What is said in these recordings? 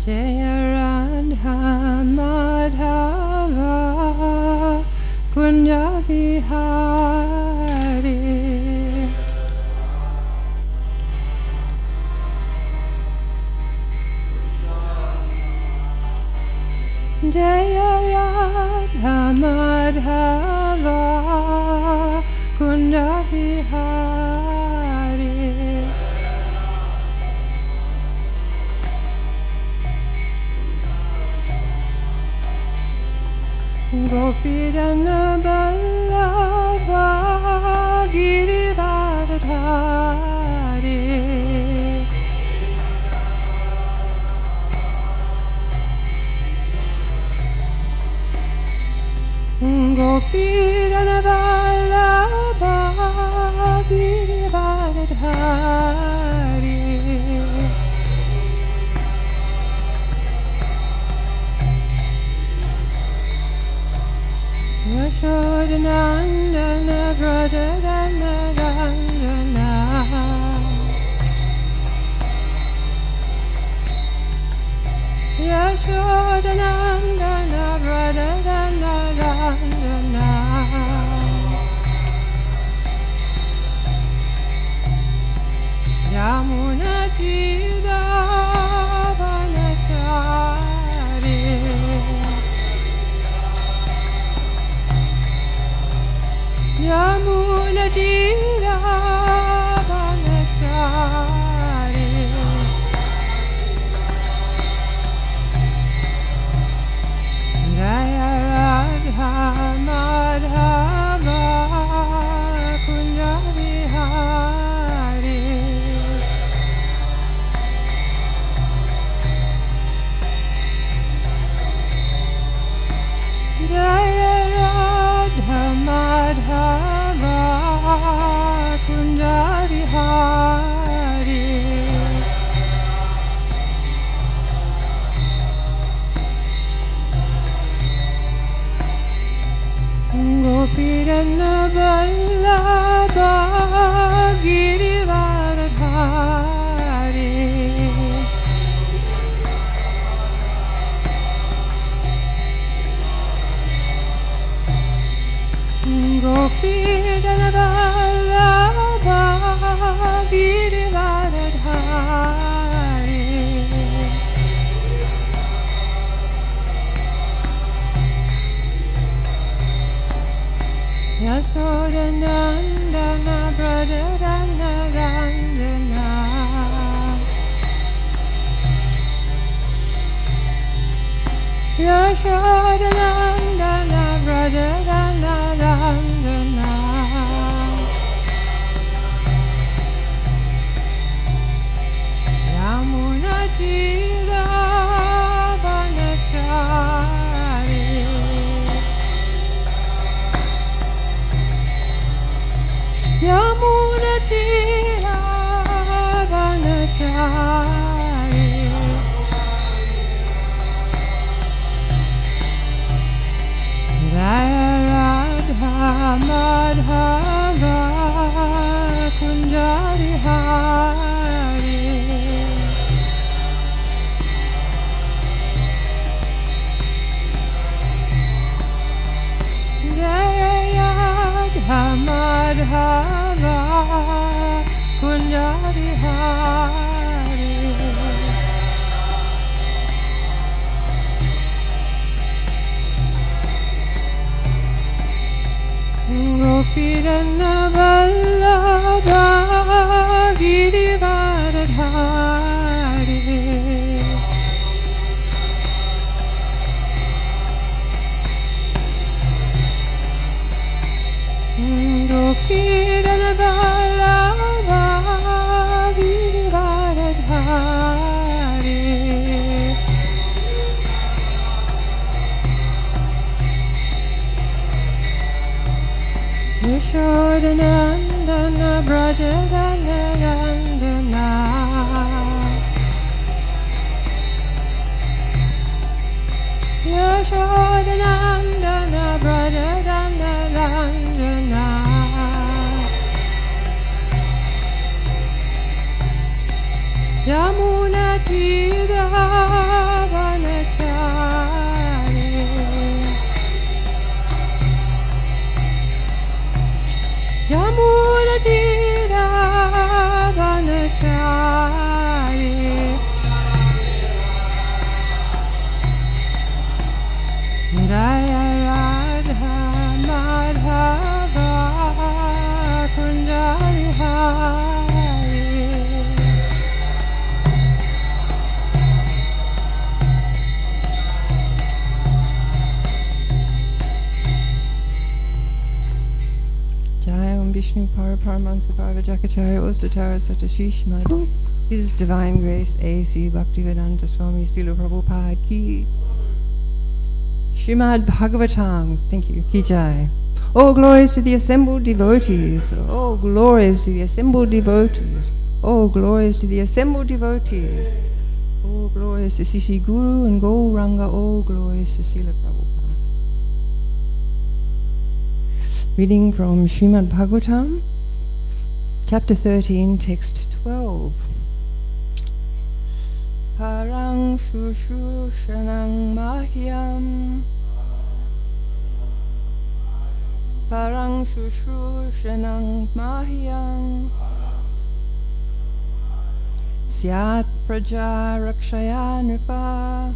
Jaya Radha Madhava Kunja Vihari. Jaya Radha Madhava Kunja Vihari. Gopirana Ballabha Girivardhari. Gopirana Ballabha Girivardhari. Yashodanandana Vradharana Randana. Yashodanandana Vradharana Randana. Yamuna Jida Vanachari. Yamuna Jida Vanachari. Jaya Radha Madhava Kunja Vihari. Jaya Radha Madhava Kunja Vihari. Gopirana Ballabha Girivardhari. Gopirana Ballabha Girivardhari. Yashodanandana Vradharana Randana. Yashodanandana Vradharana Randana. Yamuna Jida Vanachari. Yamuna Jida Vanachari. Jaya Radha Madhava Kunja Vihari. Jaya Radha Madhava Kunja Vihari. Gopirana Vallabha Girivardhari. Gopirana Vallabha Girivardhari. Yashodanandana Vradharana Randana. Yashodanandana Vradharana Randana. Yamuna Jida Jaya Radha Madhava Kundari Hari. Jaya Om Vishnu Paramansa Parvajakacharya Ustatara Satashi Srimad His Divine Grace A.C. Bhaktivedanta Swami Srila Prabhupada Ki Srimad Bhagavatam, thank you, Ki Jai. All glories to the assembled devotees, all glories to the assembled devotees, all glories to the assembled devotees, all glories to Sisi Guru and Gauranga, all glories to Srila Prabhupada. Reading from Srimad Bhagavatam, chapter 13, text 12. Parang Shushushanang Mahyam Parang Shushushanang Mahyam Syat Praja Rakshaya Nripa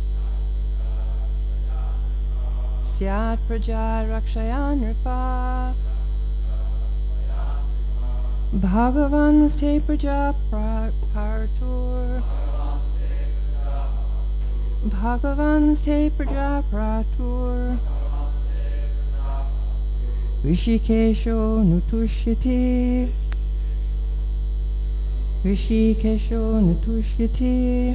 Syat Praja Rakshaya Nripa Bhagavan Ste Praja Paratur Bhagavan Ste Praja Paratur Rishikesho Nutushyati Rishikesho Nutushyati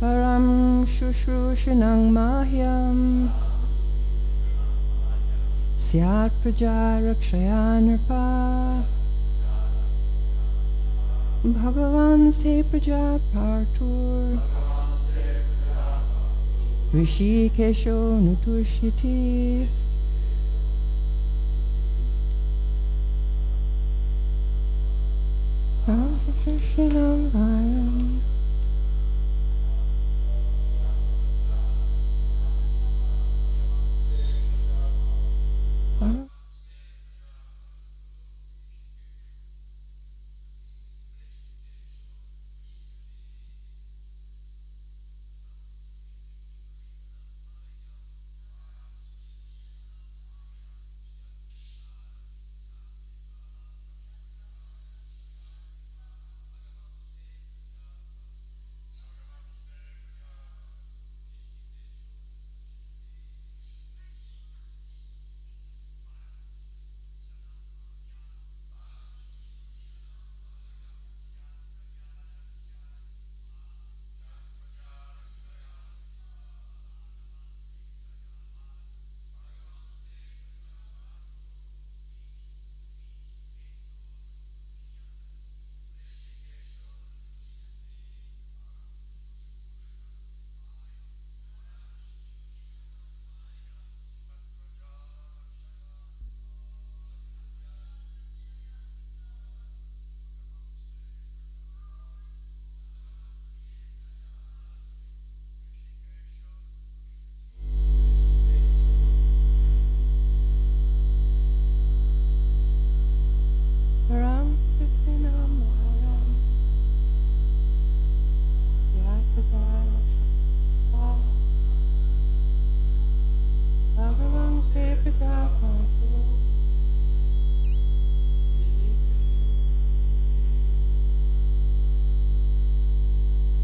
Param Shushushanang Mahyam Syat Praja Rakshaya Nripa Bhagavan Ste Praja Paratur Rishikesho Nutushyati. Shushushanam Mahyam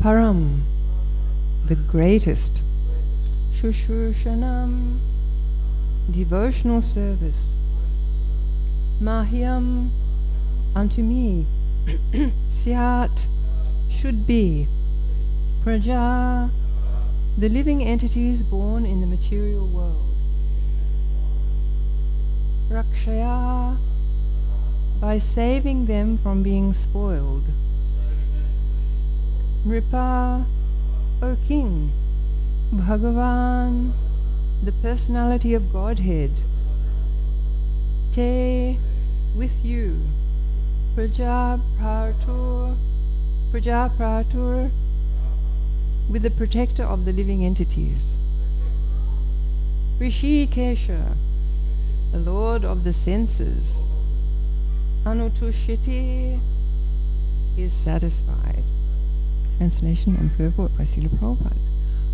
Param, the greatest. Shushushanam, devotional service. Mahyam, unto me. Syat, should be. Praja, the living entities born in the material world. Rakshaya, by saving them from being spoiled. Nripa, O King. Bhagavan, the personality of Godhead. Te, with you. Praja Pratur, with the protector of the living entities. Rishikesha, the lord of the senses. Anutushyati, is satisfied. Translation and purport by Srila Prabhupada.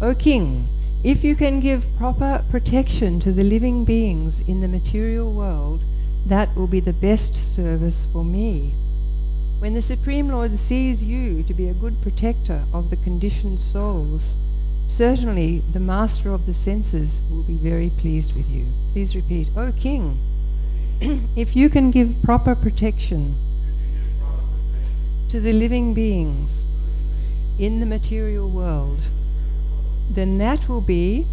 O King, If you can give proper protection to the living beings in the material world, that will be the best service for me. When the Supreme Lord sees you to be a good protector of the conditioned souls, certainly the master of the senses will be very pleased with you. Please repeat, O King, if you can give proper protection to the living beings in the material world, then that will be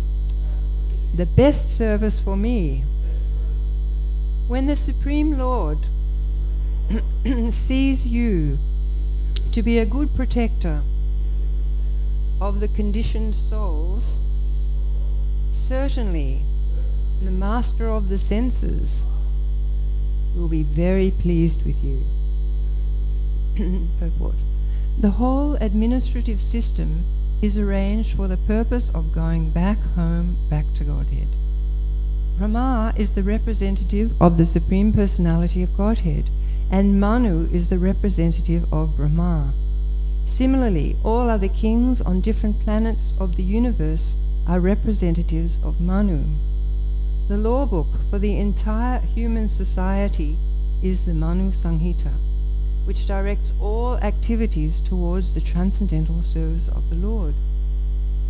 the best service for me. When the Supreme Lord sees you to be a good protector of the conditioned souls, certainly the master of the senses will be very pleased with you. Purport. The whole administrative system is arranged for the purpose of going back home, back to Godhead. Brahma is the representative of the Supreme Personality of Godhead, and Manu is the representative of Brahma. Similarly, all other kings on different planets of the universe are representatives of Manu. The law book for the entire human society is the Manu Samhita, which directs all activities towards the transcendental service of the Lord.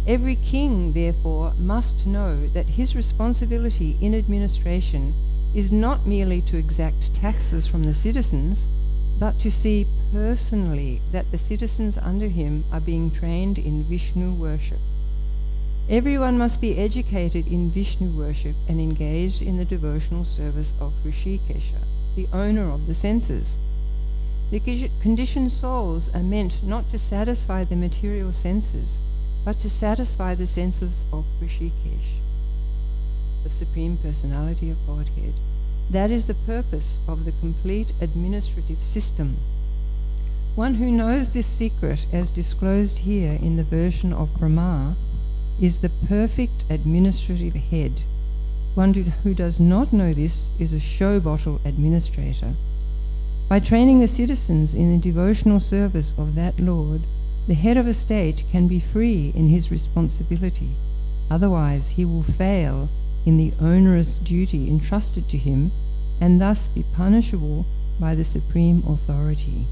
Every king, therefore, must know that his responsibility in administration is not merely to exact taxes from the citizens, but to see personally that the citizens under him are being trained in Vishnu worship. Everyone must be educated in Vishnu worship and engaged in the devotional service of Hrishikesha, the owner of the senses. The conditioned souls are meant not to satisfy the material senses, but to satisfy the senses of Hrishikesh, the Supreme Personality of Godhead. That is the purpose of the complete administrative system. One who knows this secret, as disclosed here in the version of Brahma, is the perfect administrative head. One who does not know this is a show bottle administrator. By training the citizens in the devotional service of that Lord, the head of a state can be free in his responsibility. Otherwise, he will fail in the onerous duty entrusted to him and thus be punishable by the Supreme Authority.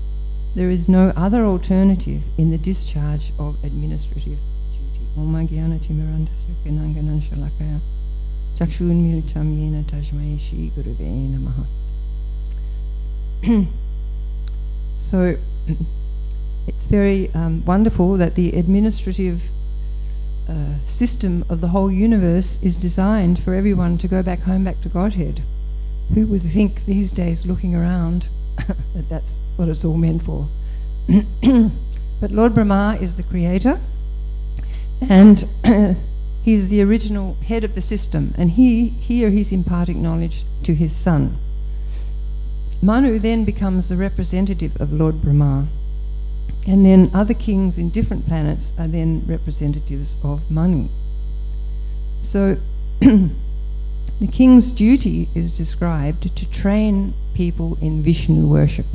There is no other alternative in the discharge of administrative duty. Om Jnana Timirandasya Gnananan Shalakaya Chakshun Militam Yena Tajmai Shri Gurave Namaha. So it's very wonderful that the administrative system of the whole universe is designed for everyone to go back home, back to Godhead. Who would think these days, looking around, that that's what it's all meant for? But Lord Brahma is the creator, and he is the original head of the system, and he's imparting knowledge to his son. Manu then becomes the representative of Lord Brahma, and then other kings in different planets are then representatives of Manu. So the king's duty is described to train people in Vishnu worship.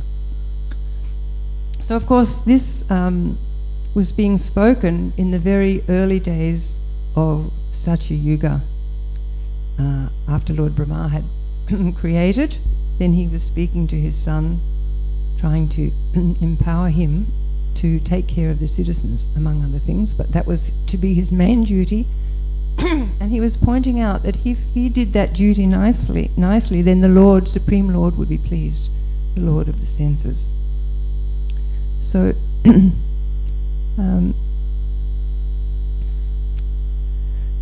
So of course this was being spoken in the very early days of Satya Yuga. After Lord Brahma had created, then he was speaking to his son, trying to empower him to take care of the citizens, among other things, but that was to be his main duty. And he was pointing out that if he did that duty nicely, then the Lord, Supreme Lord, would be pleased, the Lord of the senses. So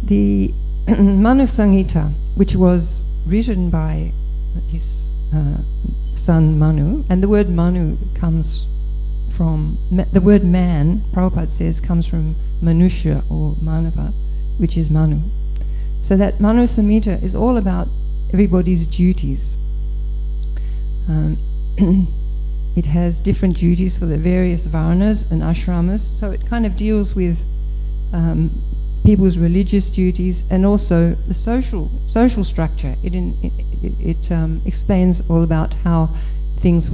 the Manu Samhita, which was written by his son Manu, and the word Manu comes from, the word man, Prabhupada says, comes from Manusya or Manava, which is Manu. So that Manu Samhita is all about everybody's duties. It has different duties for the various varnas and ashramas, so it kind of deals with people's religious duties and also the social structure. It explains all about how things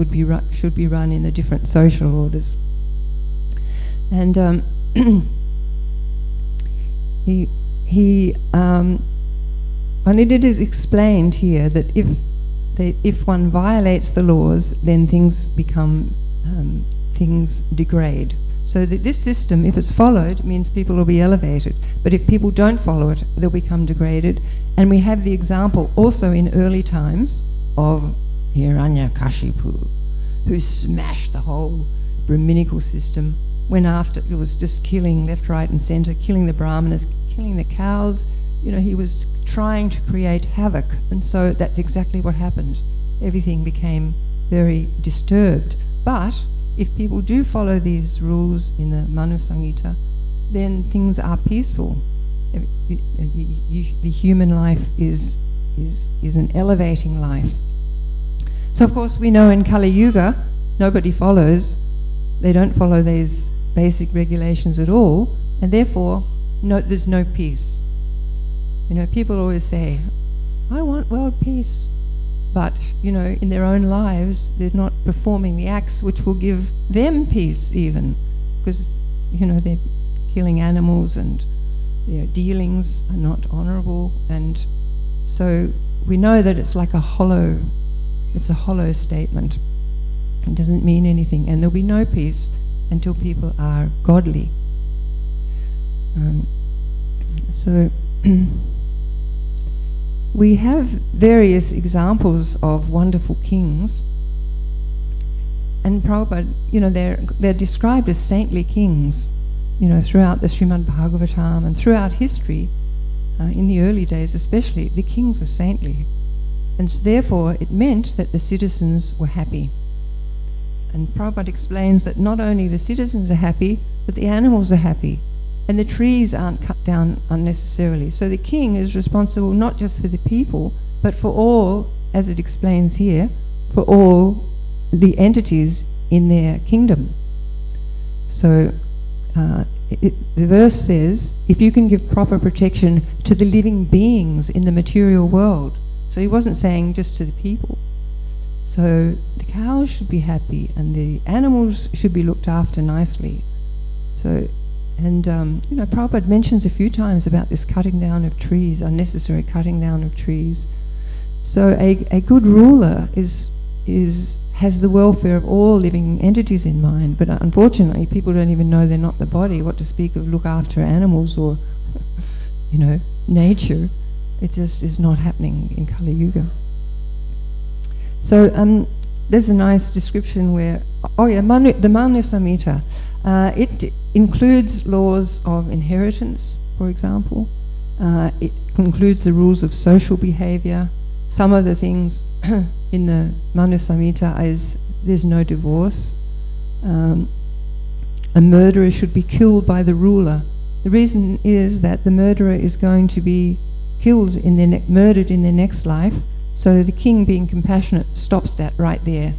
should be run in the different social orders. And and it is explained here that if one violates the laws, then things degrade. So that this system, if it's followed, means people will be elevated. But if people don't follow it, they'll become degraded. And we have the example also in early times of Hiranyakashipu, who smashed the whole Brahminical system, went after, it was just killing left, right and centre, killing the Brahmanas, killing the cows. He was trying to create havoc, and so that's exactly what happened. Everything became very disturbed. But if people do follow these rules in the Manu Samhita, then things are peaceful. The human life is an elevating life. So of course we know in Kali Yuga, nobody follows. They don't follow these basic regulations at all, and therefore there's no peace. People always say, I want world peace. But, in their own lives, they're not performing the acts which will give them peace even. Because, they're killing animals and their dealings are not honourable. And so we know that it's like a hollow statement. It doesn't mean anything. And there'll be no peace until people are godly. We have various examples of wonderful kings, and Prabhupada, they're described as saintly kings, throughout the Srimad Bhagavatam and throughout history. In the early days especially, the kings were saintly, and therefore it meant that the citizens were happy. And Prabhupada explains that not only the citizens are happy, but the animals are happy. And the trees aren't cut down unnecessarily. So the king is responsible not just for the people, but for all, as it explains here, for all the entities in their kingdom. So the verse says, if you can give proper protection to the living beings in the material world. So he wasn't saying just to the people. So the cows should be happy and the animals should be looked after nicely. Prabhupada mentions a few times about this cutting down of trees, unnecessary cutting down of trees. So a good ruler has the welfare of all living entities in mind, but unfortunately people don't even know they're not the body, what to speak of look after animals or, nature. It just is not happening in Kali Yuga. So there's a nice description where, the Manu Samhita, it includes laws of inheritance, for example. It includes the rules of social behavior. Some of the things in the Manu Samhita is there's no divorce. A murderer should be killed by the ruler. The reason is that the murderer is going to be killed murdered in their next life, so the king, being compassionate, stops that right there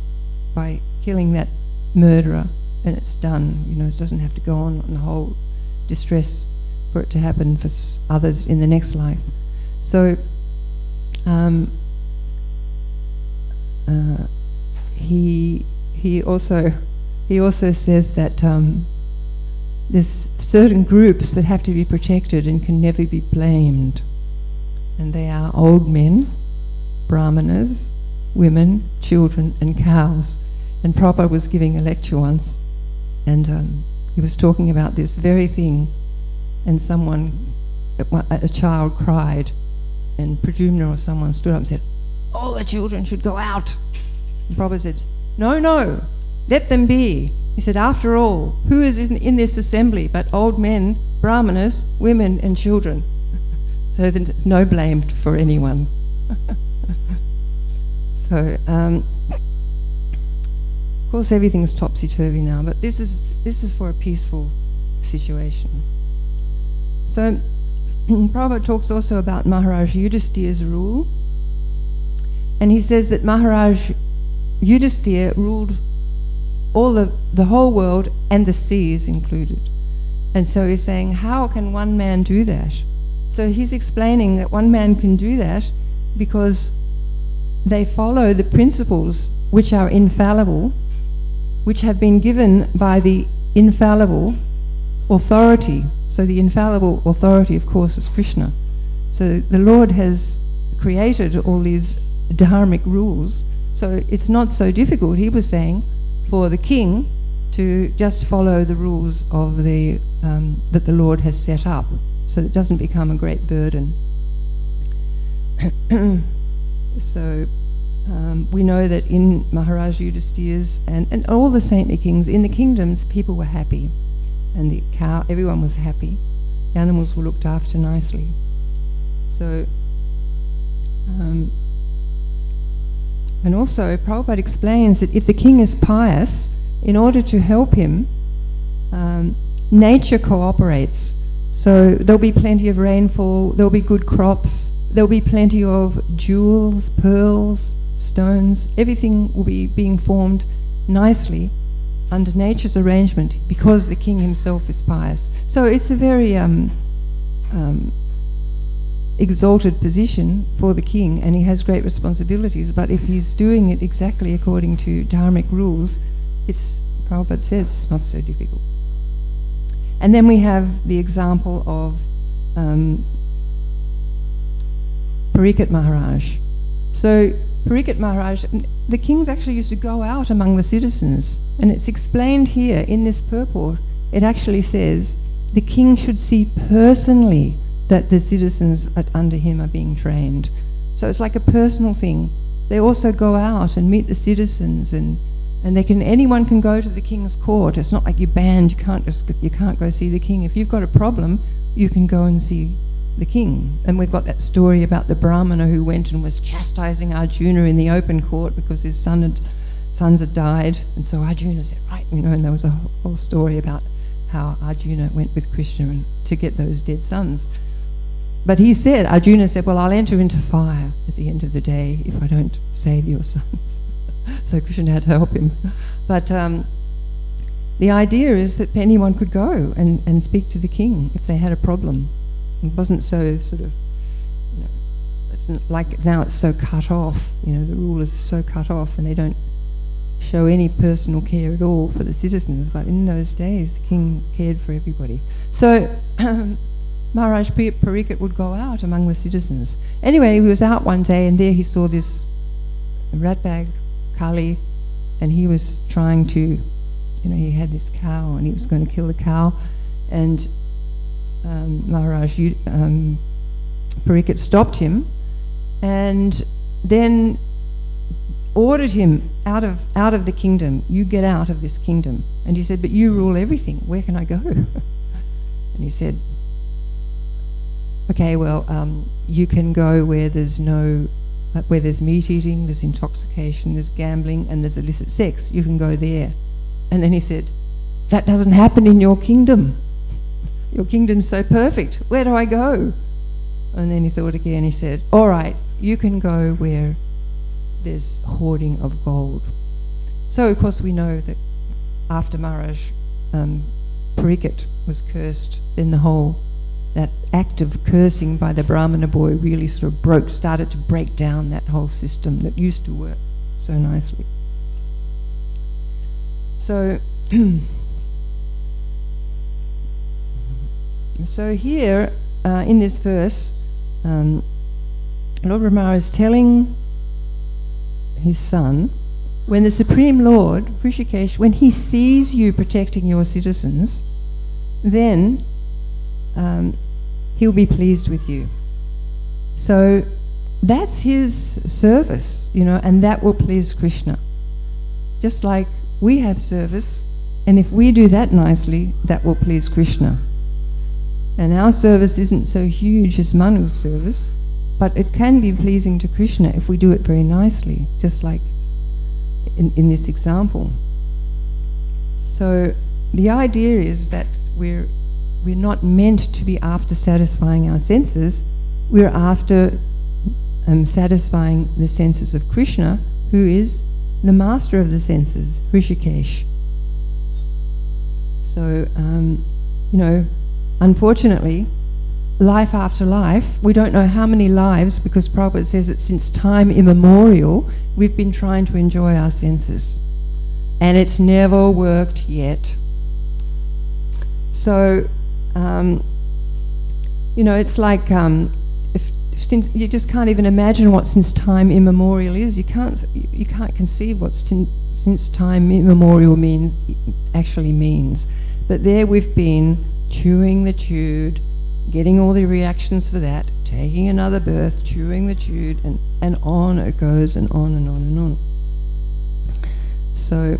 by killing that murderer, and it's done. It doesn't have to go on the whole distress for it to happen for others in the next life. So he also says that there's certain groups that have to be protected and can never be blamed, and they are old men, brahmanas, women, children and cows. And Prabhupada was giving a lecture once, and he was talking about this very thing, and a child cried, and Pradyumna or someone stood up and said, all the children should go out. And Prabhupada said, no, let them be. He said, after all, who is in this assembly but old men, brahmanas, women and children? So there's no blame for anyone. So, of course everything's topsy-turvy now, but this is for a peaceful situation. So Prabhupada talks also about Maharaj Yudhisthira's rule, and he says that Maharaj Yudhisthira ruled the whole world and the seas included. And so he's saying, how can one man do that? So he's explaining that one man can do that because they follow the principles which are infallible, which have been given by the infallible authority. So So the infallible authority, of course, is Krishna. So the Lord has created all these dharmic rules, so it's not so difficult, he was saying, for the king to just follow the rules of that the Lord has set up, so it doesn't become a great burden. So we know that in Maharaj Yudhisthira's and all the saintly kings, in the kingdoms, people were happy, and the cow, everyone was happy. The animals were looked after nicely. So, and also Prabhupada explains that if the king is pious, in order to help him, nature cooperates. So there'll be plenty of rainfall, there'll be good crops, there'll be plenty of jewels, pearls, stones, everything will be being formed nicely under nature's arrangement because the king himself is pious. So it's a very exalted position for the king, and he has great responsibilities, but if he's doing it exactly according to dharmic rules, it's, Prabhupada says, it's not so difficult. And then we have the example of Parikshit Maharaj. So Parikshit Maharaj, the kings actually used to go out among the citizens, and it's explained here in this purport. It actually says the king should see personally that the citizens under him are being trained. So it's like a personal thing. They also go out and meet the citizens, and anyone can go to the king's court. It's not like you're banned, you can't go see the king. If you've got a problem, you can go and see the king. And we've got that story about the Brahmana who went and was chastising Arjuna in the open court because his sons had died, and so Arjuna said, right, and there was a whole story about how Arjuna went with Krishna to get those dead sons. But Arjuna said, well, I'll enter into fire at the end of the day if I don't save your sons. So Krishna had to help him. But the idea is that anyone could go and speak to the king if they had a problem. It wasn't so sort of, it's like now it's so cut off, the rule is so cut off and they don't show any personal care at all for the citizens. But in those days, the king cared for everybody. So Maharaj Parikshit would go out among the citizens. Anyway, he was out one day and there he saw this ratbag, Kali, and he was trying to, he had this cow and he was going to kill the cow, and Maharaj Parikshit stopped him and then ordered him out of the kingdom. You get out of this kingdom. And he said, but you rule everything. Where can I go? And he said, okay, well, you can go where there's meat eating, there's intoxication, there's gambling, and there's illicit sex. You can go there. And then he said, that doesn't happen in your kingdom. Your kingdom's so perfect. Where do I go? And then he thought again. He said, all right, you can go where there's hoarding of gold. So, of course, we know that after Maharaj Parikshit was cursed, then that act of cursing by the Brahmana boy really sort of started to break down that whole system that used to work so nicely. So, so here in this verse, Lord Brahma is telling his son, when the Supreme Lord, Rishikesh, when he sees you protecting your citizens, then he'll be pleased with you. So that's his service, and that will please Krishna. Just like we have service, and if we do that nicely, that will please Krishna. And our service isn't so huge as Manu's service, but it can be pleasing to Krishna if we do it very nicely, just like in this example. So the idea is that we're not meant to be after satisfying our senses. We're after satisfying the senses of Krishna, who is the master of the senses, Rishikesh. So, unfortunately, life after life, we don't know how many lives, because Prabhupada says that since time immemorial, we've been trying to enjoy our senses. And it's never worked yet. So, It's like since you just can't even imagine what since time immemorial is. You can't conceive what since time immemorial actually means. But there we've been chewing the chewed, getting all the reactions for that, taking another birth, chewing the chewed, and on it goes, and on and on and on. So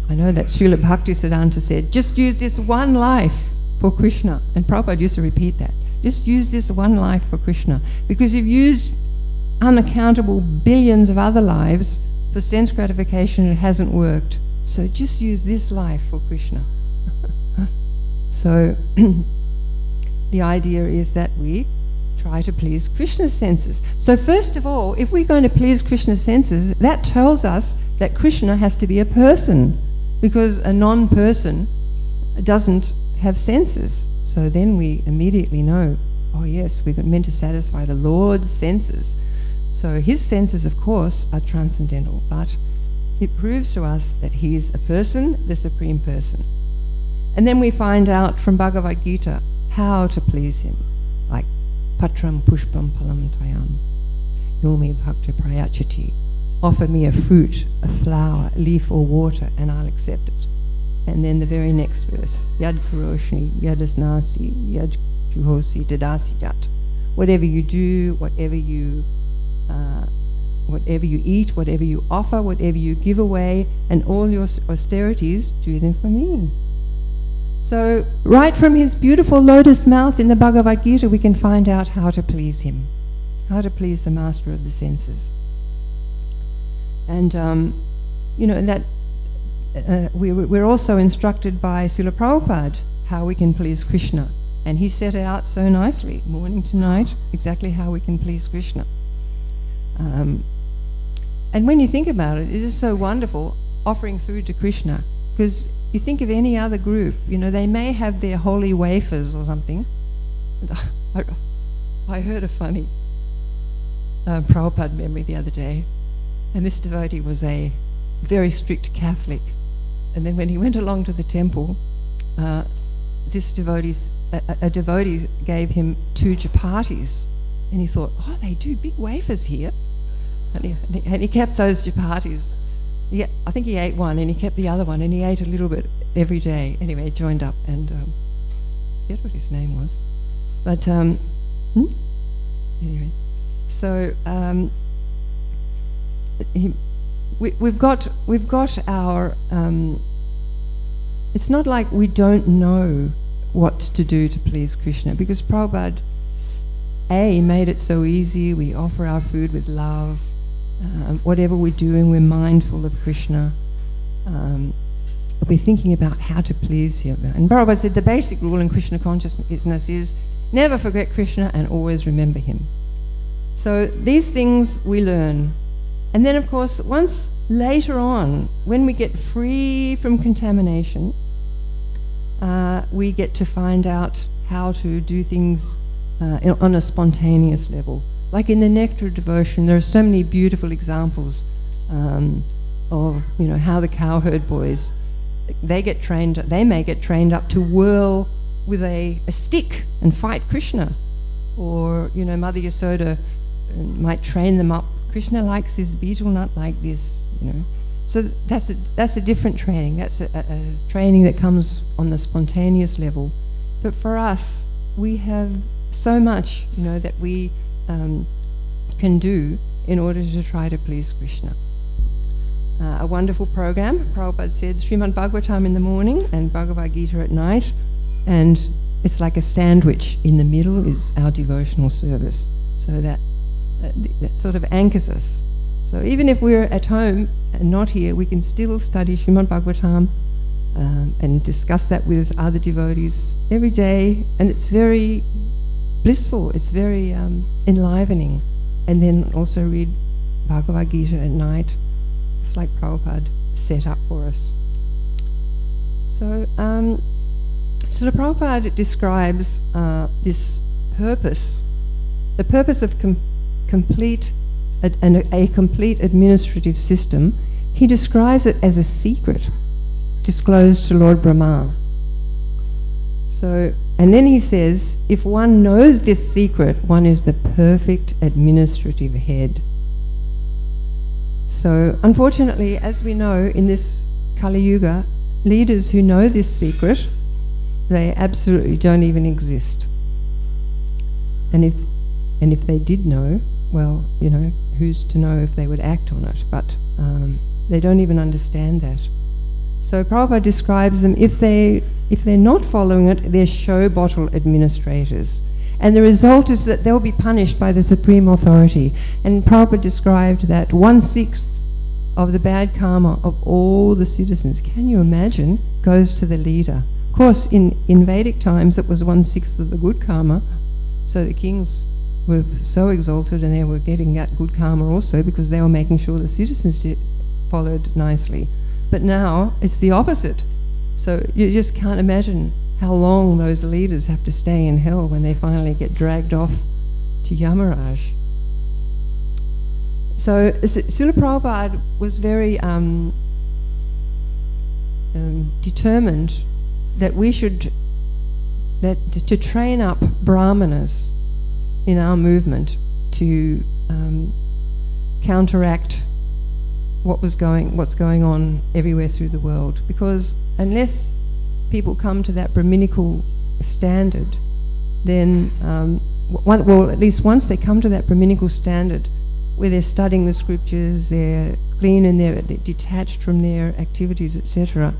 I know that Srila Bhaktisiddhanta said, just use this one life for Krishna. And Prabhupada used to repeat that. Just use this one life for Krishna. Because you've used unaccountable billions of other lives for sense gratification and it hasn't worked. So just use this life for Krishna. So the idea is that we try to please Krishna's senses. So first of all, if we're going to please Krishna's senses, that tells us that Krishna has to be a person, because a non-person doesn't have senses. So then we immediately know, oh yes, we're meant to satisfy the Lord's senses. So his senses, of course, are transcendental, but it proves to us that he is a person, the supreme person. And then we find out from Bhagavad Gita how to please him, like patram pushpam palam tayam, yomi bhakta prayachati. Offer me a fruit, a flower, a leaf or water, and I'll accept it. And then the very next verse, yad karoshni, yad asnasi, yad juhosi, dadasi jat. Whatever you do, whatever you eat, whatever you offer, whatever you give away, and all your austerities, do them for me. So right from his beautiful lotus mouth in the Bhagavad Gita, we can find out how to please him, how to please the master of the senses. And that we're also instructed by Srila Prabhupada how we can please Krishna. And he set it out so nicely, morning to night, exactly how we can please Krishna. And when you think about it, it is so wonderful offering food to Krishna, because you think of any other group, they may have their holy wafers or something. I heard a funny Prabhupada memory the other day, and this devotee was a very strict Catholic. And then when he went along to the temple, a devotee gave him 2 chapatis, and he thought, oh, they do big wafers here. And he kept those chapatis. I think he ate one, and he kept the other one, and he ate a little bit every day. Anyway, he joined up, and I forget what his name was. But anyway, so we've got our. It's not like we don't know what to do to please Krishna, because Prabhupada made it so easy. We offer our food with love. Whatever we're doing, we're mindful of Krishna. We're thinking about how to please him. And Prabhupada said the basic rule in Krishna consciousness is never forget Krishna and always remember him. So these things we learn. And then, of course, once later on, when we get free from contamination, we get to find out how to do things on a spontaneous level. Like in the Nectar devotion, there are so many beautiful examples of how the cowherd boys, they may get trained up to whirl with a stick and fight Krishna, or Mother Yasoda might train them up. Krishna likes his betel nut like this, So that's a different training. That's a training that comes on the spontaneous level. But for us, we have so much, that we can do in order to try to please Krishna. A wonderful program. Prabhupada said Srimad Bhagavatam in the morning and Bhagavad Gita at night, and it's like a sandwich. In the middle is our devotional service, so that sort of anchors us. So even if we're at home and not here, we can still study Srimad Bhagavatam and discuss that with other devotees every day, and it's very blissful, it's very enlivening. And then also read Bhagavad Gita at night. It's like Prabhupada set up for us. So the Prabhupada describes this purpose, the purpose of a complete administrative system. He describes it as a secret disclosed to Lord Brahma. So And then he says, if one knows this secret, one is the perfect administrative head. So, unfortunately, as we know, in this Kali Yuga, leaders who know this secret, they absolutely don't even exist. And if they did know, well, who's to know if they would act on it? But they don't even understand that. So Prabhupada describes them, if they're not following it, they're show bottle administrators. And the result is that they'll be punished by the Supreme Authority. And Prabhupada described that 1/6 of the bad karma of all the citizens, can you imagine, goes to the leader. Of course, in Vedic times, it was 1/6 of the good karma. So the kings were so exalted, and they were getting that good karma also because they were making sure the citizens followed nicely. But now it's the opposite. So you just can't imagine how long those leaders have to stay in hell when they finally get dragged off to Yamaraj. So Srila Prabhupada was very determined that we should to train up brahmanas in our movement to counteract what's going on everywhere through the world. Because unless people come to that Brahminical standard, then at least once they come to that Brahminical standard, where they're studying the scriptures, they're clean and they're detached from their activities, etc.,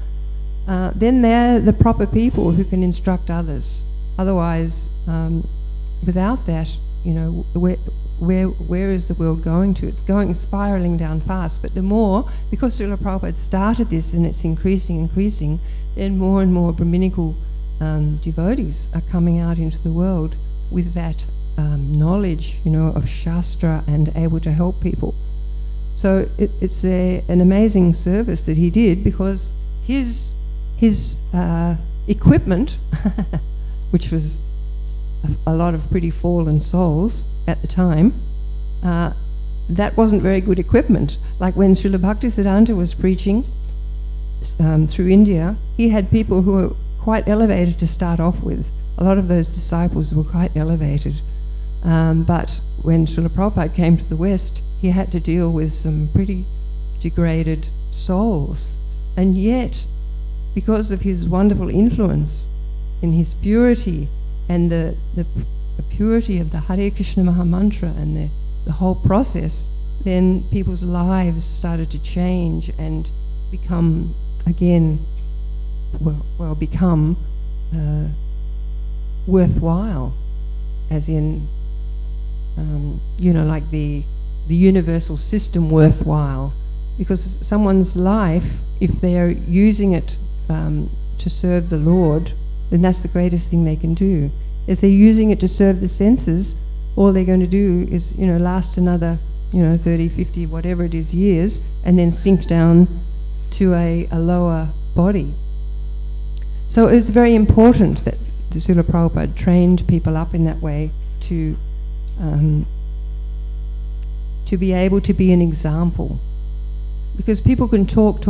then they're the proper people who can instruct others. Otherwise, without that, where is the world going to? It's spiraling down fast. But the more, because Srila Prabhupada started this and it's increasing, then more and more Brahminical devotees are coming out into the world with that knowledge, of Shastra and able to help people. So it's an amazing service that he did, because his equipment, which was a lot of pretty fallen souls at the time, that wasn't very good equipment. Like when Srila Bhaktisiddhanta was preaching through India, he had people who were quite elevated to start off with. A lot of those disciples were quite elevated. But when Srila Prabhupada came to the West, he had to deal with some pretty degraded souls. And yet, because of his wonderful influence in his purity and the purity of the Hare Krishna Mahamantra and the whole process, then people's lives started to change and become again, become worthwhile, as in, like the universal system worthwhile. Because someone's life, if they're using it to serve the Lord, then that's the greatest thing they can do. If they're using it to serve the senses, all they're going to do is, last another, 30, 50, whatever it is, years, and then sink down to a lower body. So it was very important that the Srila Prabhupada trained people up in that way to be able to be an example. Because people can talk,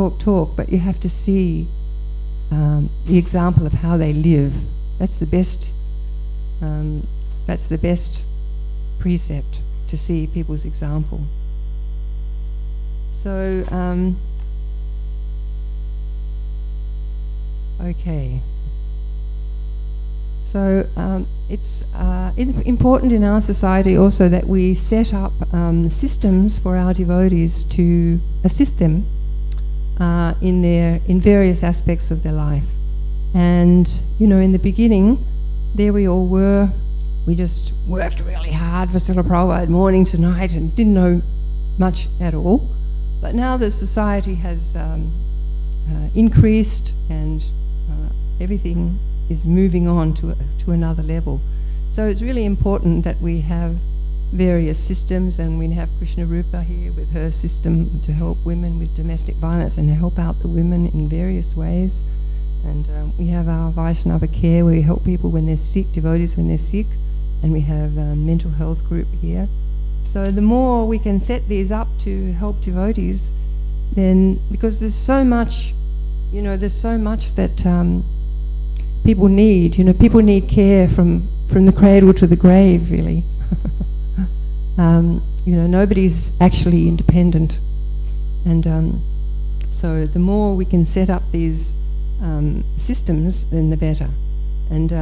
but you have to see the example of how they live. That's the best. That's the best precept, to see people's example. So, okay. So it's important in our society also that we set up systems for our devotees to assist them in various aspects of their life. And in the beginning, there we all were. We just worked really hard for Srila Prabhupada morning to night and didn't know much at all. But now the society has increased, and everything is moving on to another level. So it's really important that we have various systems, and we have Krishna Rupa here with her system to help women with domestic violence and help out the women in various ways. And we have our Vaishnava care, where we help people when they're sick, devotees when they're sick, and we have a mental health group here. So the more we can set these up to help devotees, then, because there's so much that people need. People need care from the cradle to the grave, really. Nobody's actually independent. And so the more we can set up these systems, then the better. And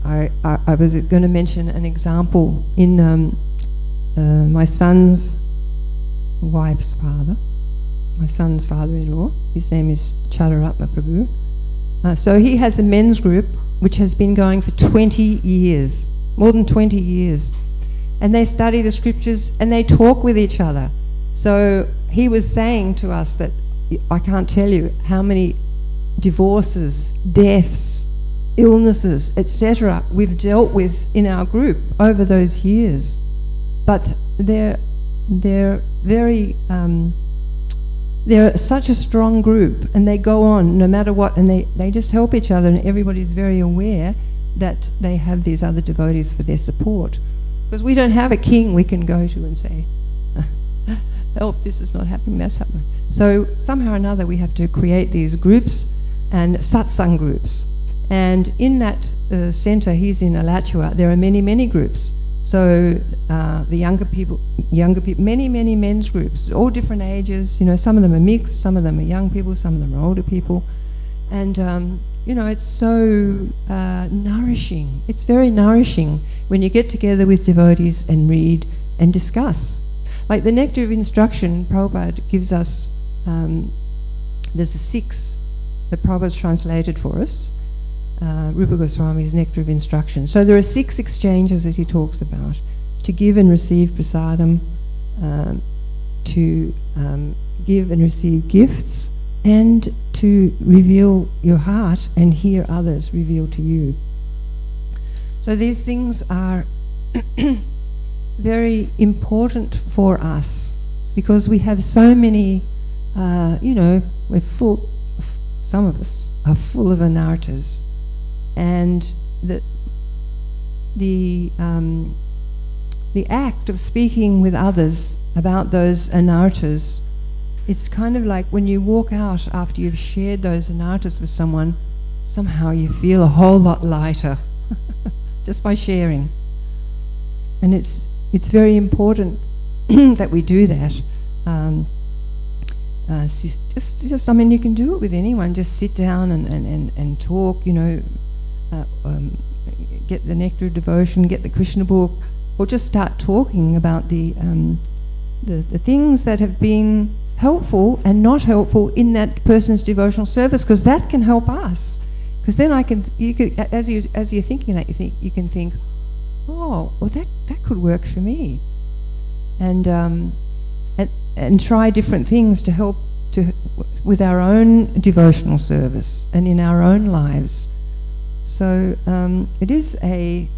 I was going to mention an example in my son's wife's father, my son's father-in-law. His name is Chalaratma Prabhu. So he has a men's group which has been going for 20 years, more than 20 years. And they study the scriptures and they talk with each other. So he was saying to us that I can't tell you how many divorces, deaths, illnesses, etc. we've dealt with in our group over those years. But they're very they're such a strong group, and they go on no matter what, and they just help each other, and everybody's very aware that they have these other devotees for their support. Because we don't have a king we can go to and say, help, this is not happening, that's happening. So somehow or another we have to create these groups and satsang groups. And in that centre, he's in Alachua, there are many, many groups. So the younger people, many, many men's groups, all different ages. Some of them are mixed, some of them are young people, some of them are older people. And it's so nourishing. It's very nourishing when you get together with devotees and read and discuss. Like the Nectar of Instruction, Prabhupada gives us, there's 6 that Prabhupada's translated for us, Rupa Goswami's Nectar of Instruction. So there are 6 exchanges that he talks about: to give and receive prasadam, to give and receive gifts, and to reveal your heart and hear others reveal to you. So these things are very important for us because we have so many, we're full, some of us are full of anartas. And the act of speaking with others about those anartas, it's kind of like when you walk out after you've shared those anartas with someone, somehow you feel a whole lot lighter just by sharing. And it's very important that we do that. Just I mean, you can do it with anyone. Just sit down and talk, get the Nectar of Devotion, get the Krishna book, or just start talking about the things that have been helpful and not helpful in that person's devotional service, because that can help us. Because then you could, as you're thinking that, you can think, oh, well that could work for me, and try different things to help with our own devotional service and in our own lives. So it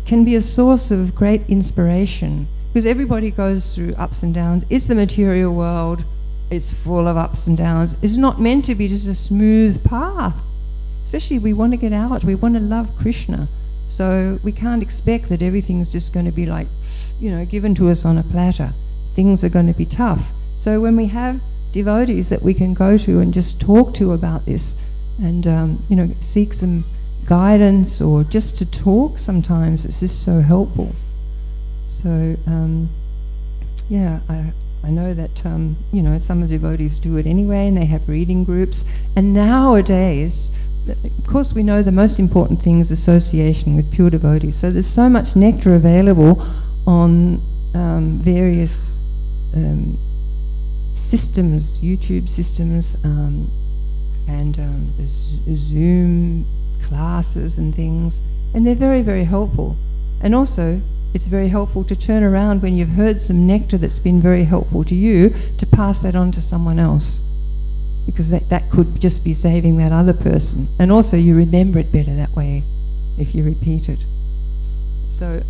can be a source of great inspiration, because everybody goes through ups and downs. It's the material world, it's full of ups and downs. It's not meant to be just a smooth path. Especially we want to get out, we want to love Krishna. So we can't expect that everything's just going to be like, given to us on a platter. Things are going to be tough. So when we have devotees that we can go to and just talk to about this, and seek some guidance, or just to talk sometimes, it's just so helpful. So I know that some of the devotees do it anyway, and they have reading groups. And nowadays, of course, we know the most important thing is association with pure devotees. So there's so much nectar available on various systems, YouTube systems, and Zoom classes and things, and they're very, very helpful. And also, it's very helpful to turn around when you've heard some nectar that's been very helpful to you, to pass that on to someone else, because that could just be saving that other person. And also you remember it better that way if you repeat it. So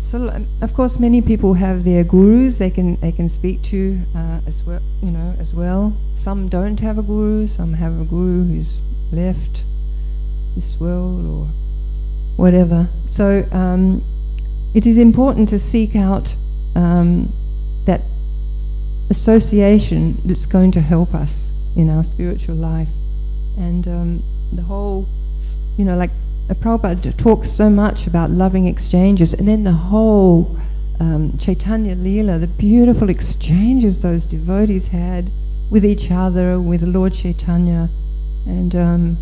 so of course many people have their gurus they can speak to as well. Some don't have a guru, some have a guru who's left this world or whatever. So it is important to seek out that association that's going to help us in our spiritual life. And the whole, like Prabhupada talks so much about loving exchanges, and then the whole Caitanya Leela, the beautiful exchanges those devotees had with each other, with Lord Chaitanya. And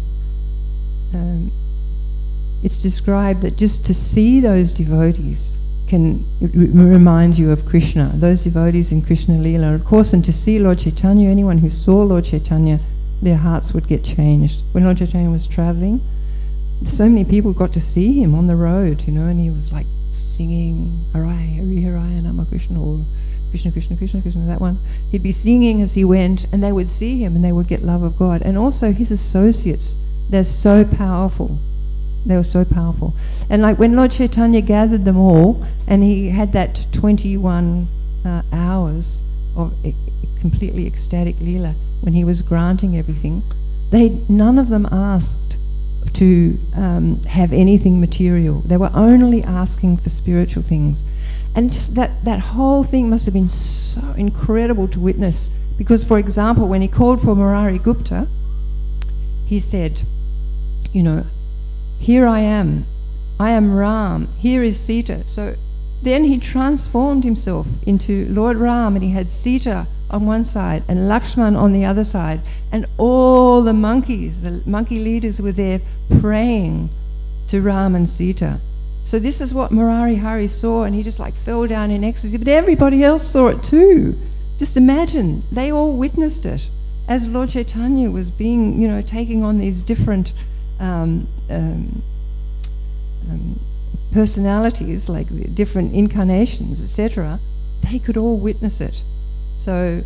it's described that just to see those devotees reminds you of Krishna, those devotees in Krishna Leela. Of course, and to see Lord Chaitanya, anyone who saw Lord Chaitanya, their hearts would get changed. When Lord Chaitanya was travelling, so many people got to see him on the road, and he was like singing Harai, Hari Haraya Nama Krishna, or Krishna, Krishna, Krishna, Krishna, that one. He'd be singing as he went, and they would see him and they would get love of God. And also his associates, they're so powerful. They were so powerful. And like when Lord Chaitanya gathered them all, and he had that 21 hours of completely ecstatic Leela, when he was granting everything, none of them asked to have anything material. They were only asking for spiritual things. And just that whole thing must have been so incredible to witness. Because, for example, when he called for Murari Gupta, he said, here I am Ram, here is Sita. So then he transformed himself into Lord Ram, and he had Sita on one side and Lakshman on the other side, and all the monkeys, the monkey leaders, were there praying to Ram and Sita. So this is what Murari Hari saw, and he just like fell down in ecstasy. But everybody else saw it too. Just imagine, they all witnessed it as Lord Chaitanya was being, taking on these different personalities, like different incarnations, etc. They could all witness it. So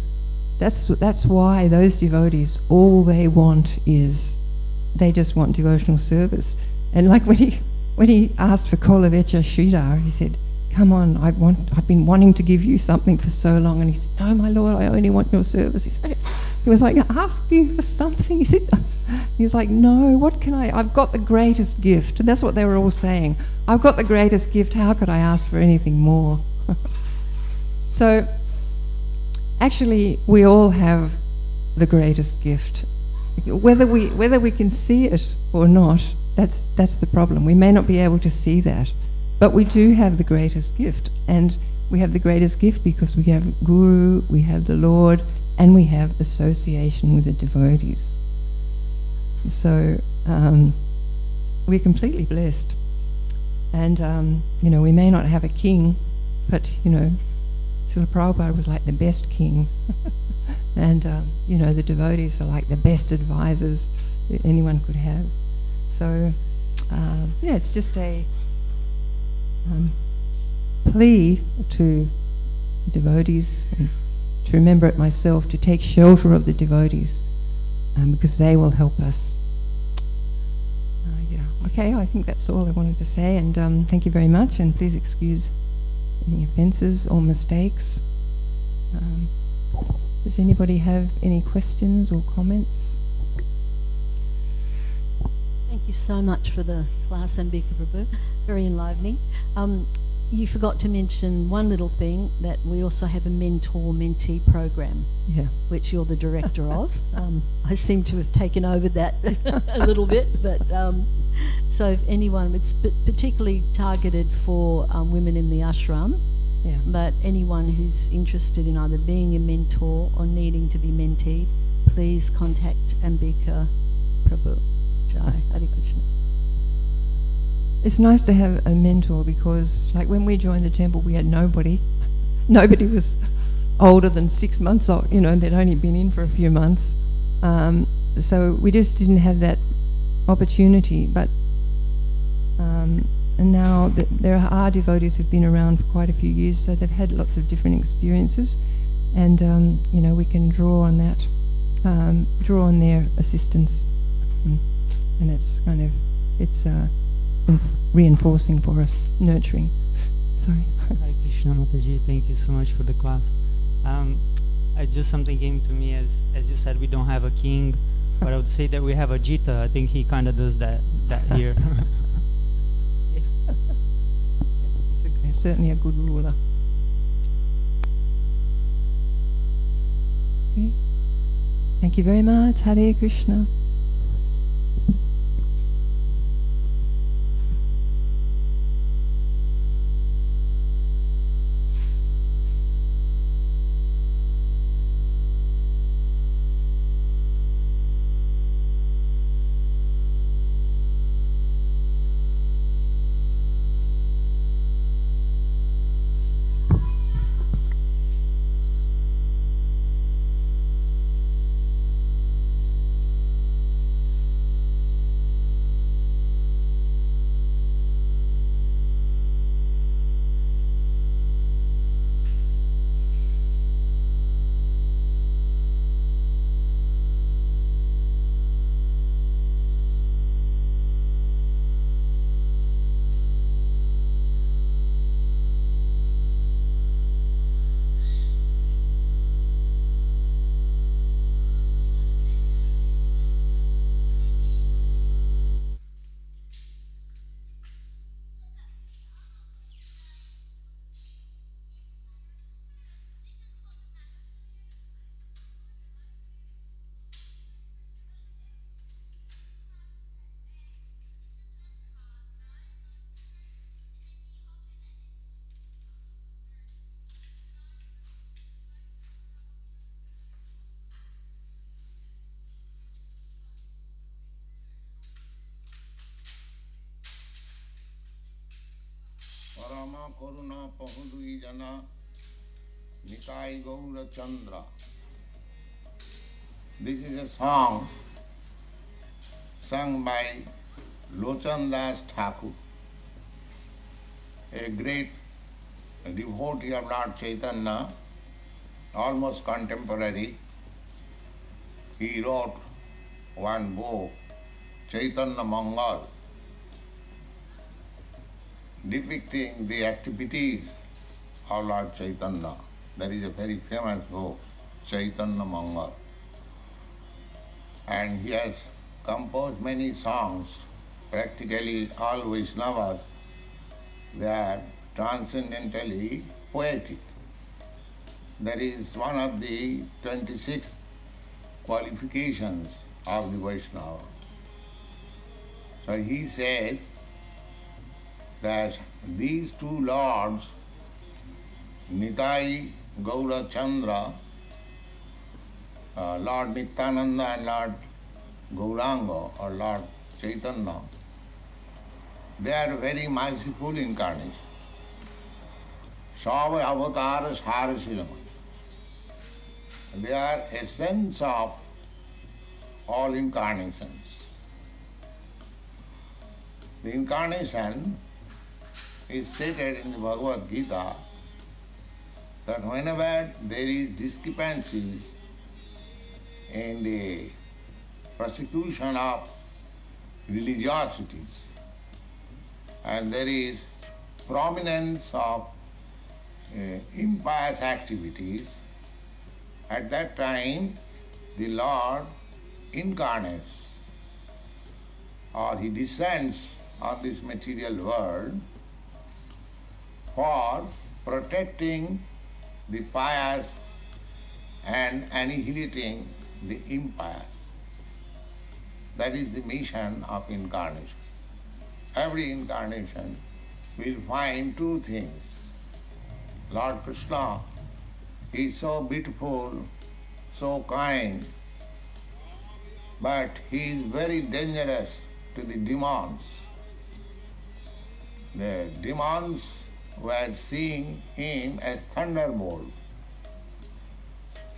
that's why those devotees, all they want is, they just want devotional service. And like when he asked for Kolavecha Sridhar, he said, come on, I've been wanting to give you something for so long. And he said, no, my Lord, I only want your service. He was like, ask me for something. He was like, no, what can I've got the greatest gift. And that's what they were all saying. I've got the greatest gift. How could I ask for anything more? So actually, we all have the greatest gift. Whether we can see it or not, that's the problem. We may not be able to see that. But we do have the greatest gift, and we have the greatest gift because we have Guru, we have the Lord, and we have association with the devotees. So we're completely blessed. And, we may not have a king, but, Srila Prabhupada was like the best king. And, the devotees are like the best advisors that anyone could have. So, it's just a plea to the devotees, and to remember it myself, to take shelter of the devotees, because they will help us. Okay, I think that's all I wanted to say, and thank you very much, and please excuse any offences or mistakes. Does anybody have any questions or comments? Thank you so much for the class, Ambika Prabhu. Very enlivening. You forgot to mention one little thing, that we also have a mentor-mentee program, which you're the director of. I seem to have taken over that a little bit, but so if anyone, it's particularly targeted for women in the ashram, but anyone who's interested in either being a mentor or needing to be menteed, please contact Ambika Prabhu. Jai Hare Krishna. It's nice to have a mentor, because like when we joined the temple, we had nobody. Nobody was older than 6 months old, they'd only been in for a few months. So we just didn't have that opportunity. But and now there are devotees who've been around for quite a few years, so they've had lots of different experiences, and we can draw on that, draw on their assistance, and it's reinforcing for us, nurturing. Sorry. Hare Krishna Mataji, thank you so much for the class. Just something came to me as you said, we don't have a king, but I would say that we have a Jita. I think he kind of does that here. He's certainly a good ruler. Okay. Thank you very much. Hare Krishna. Parama Karuna Pahudui Jana Nitai Gaura Chandra. This is a song sung by Lochan Das Thakur, a great devotee of Lord Caitanya, almost contemporary. He wrote one book, Caitanya Mangal, depicting the activities of Lord Caitanya. That is a very famous book, Caitanya Mangal. And he has composed many songs, practically all Vaishnavas. They are transcendentally poetic. That is one of the 26 qualifications of the Vaishnava. So he says that these two lords, Nitai Gaura Chandra, Lord Nityananda and Lord Gauranga or Lord Chaitanya, they are very merciful incarnations. Sava Avatar Sarasirama. They are essence of all incarnations. The incarnation is stated in the Bhagavad Gita that whenever there is discrepancies in the persecution of religiosities and there is prominence of impious activities, at that time the Lord incarnates or he descends on this material world for protecting the pious and annihilating the impious. That is the mission of incarnation. Every incarnation will find two things. Lord Krishna is so beautiful, so kind, but he is very dangerous to the demons. The demons were seeing him as thunderbolt,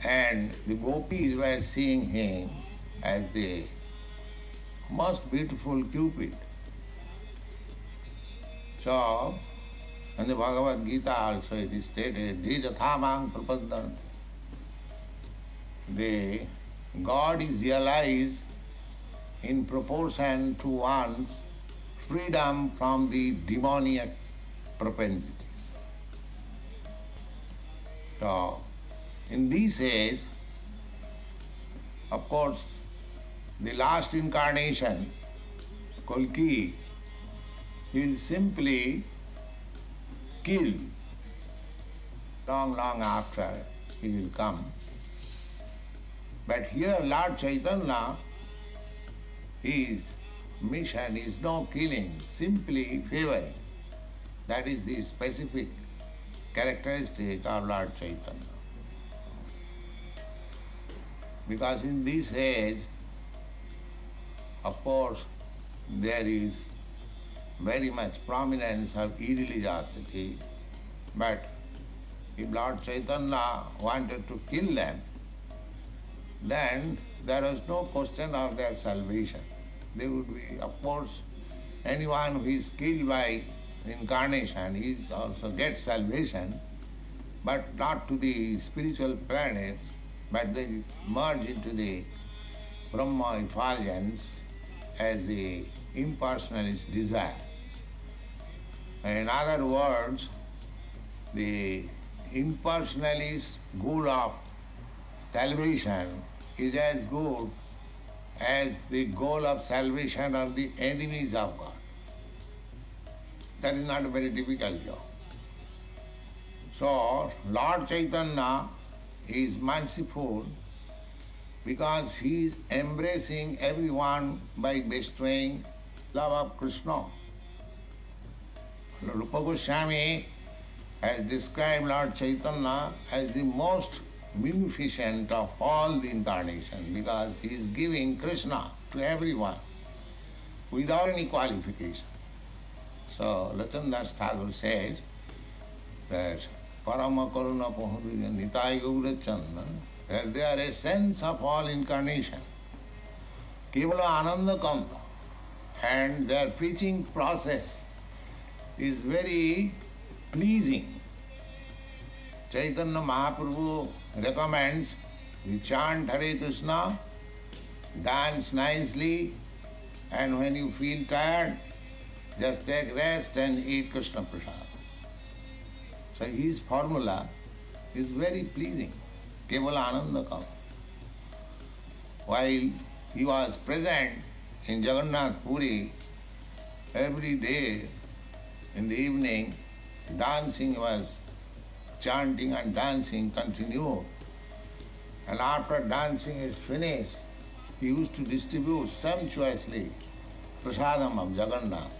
and the gopis were seeing him as the most beautiful Cupid. So, in the Bhagavad Gita also it is stated, Jijathamang prapadanti. The God is realized in proportion to one's freedom from the demoniac propensities. So, in this age, of course, the last incarnation, Kalki, will simply kill. Long after he will come. But here Lord Caitanya, his mission is no killing, simply favoring. That is the specific characteristic of Lord Caitanya. Because in this age, of course, there is very much prominence of irreligiosity, but if Lord Caitanya wanted to kill them, then there was no question of their salvation. They would be, of course, anyone who is killed by incarnation, he also gets salvation, but not to the spiritual planets, but they merge into the Brahma effulgence as the impersonalist desire. In other words, the impersonalist goal of salvation is as good as the goal of salvation of the enemies of God. That is not a very difficult job. So, Lord Caitanya is merciful because he is embracing everyone by bestowing love of Krishna. Rupa Goswami has described Lord Caitanya as the most munificent of all the incarnations because he is giving Krishna to everyone without any qualification. So Lachandas Thakur says that Parama Karuna Pahuduja Nitai Gaurachanda, that they are a sense of all incarnation. Kevala Ananda Kanta, and their preaching process is very pleasing. Chaitanya Mahaprabhu recommends you chant Hare Krishna, dance nicely, and when you feel tired, just take rest and eat Krishna Prasad. So his formula is very pleasing. Kevala Ananda Kam. While he was present in Jagannath Puri, every day in the evening, dancing was, chanting and dancing continued. And after dancing is finished, he used to distribute sumptuously prasadam of Jagannath.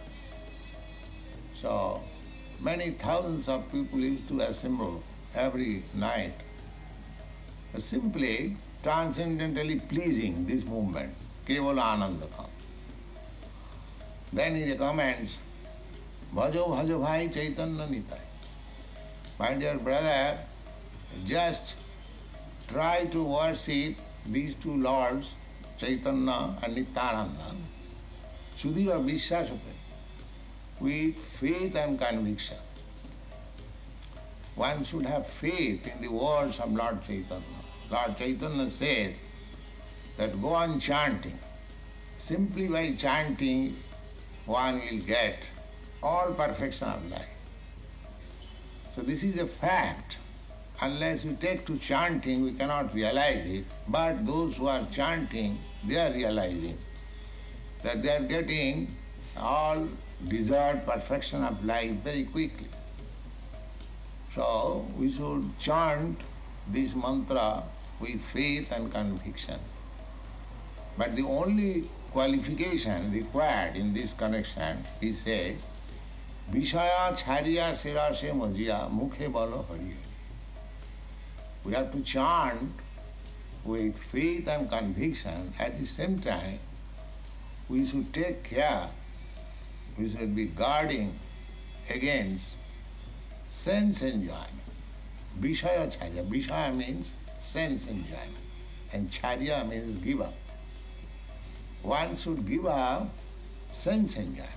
So many thousands of people used to assemble every night, simply transcendentally pleasing this movement, Kevala Anandakam. Then he recommends, Bhajo Bhajo Bhai Chaitanya Nitai. My dear brother, just try to worship these two lords, Chaitanya and Nityananda, Sudhiva Vishwasupe, with faith and conviction. One should have faith in the words of Lord Chaitanya. Lord Chaitanya says that go on chanting. Simply by chanting, one will get all perfection of life. So this is a fact. Unless we take to chanting, we cannot realize it. But those who are chanting, they are realizing that they are getting all desired perfection of life very quickly. So we should chant this mantra with faith and conviction. But the only qualification required in this connection, he says, Vishaya chhariya sirase majiya mukhe balo hariya. We have to chant with faith and conviction. At the same time, we should take care, we should be guarding against sense enjoyment. Vishaya charya. Vishaya means sense enjoyment. And charya means give up. One should give up sense enjoyment.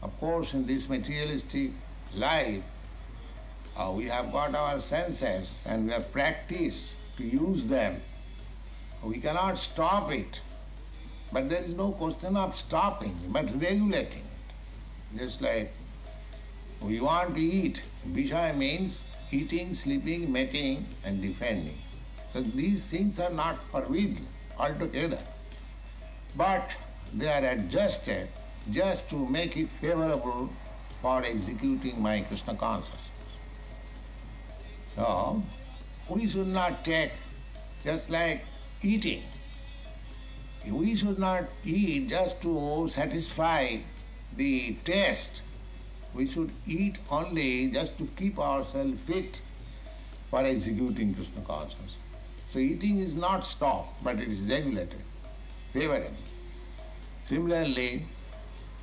Of course, in this materialistic life, we have got our senses and we have practiced to use them. We cannot stop it. But there is no question of stopping, but regulating it. Just like we want to eat. Vishaya means eating, sleeping, mating and defending. So these things are not forbidden altogether. But they are adjusted just to make it favorable for executing my Krishna consciousness. So, we should not take just like eating. We should not eat just to satisfy the taste. We should eat only just to keep ourselves fit for executing Krishna consciousness. So eating is not stopped, but it is regulated, favorable. Similarly,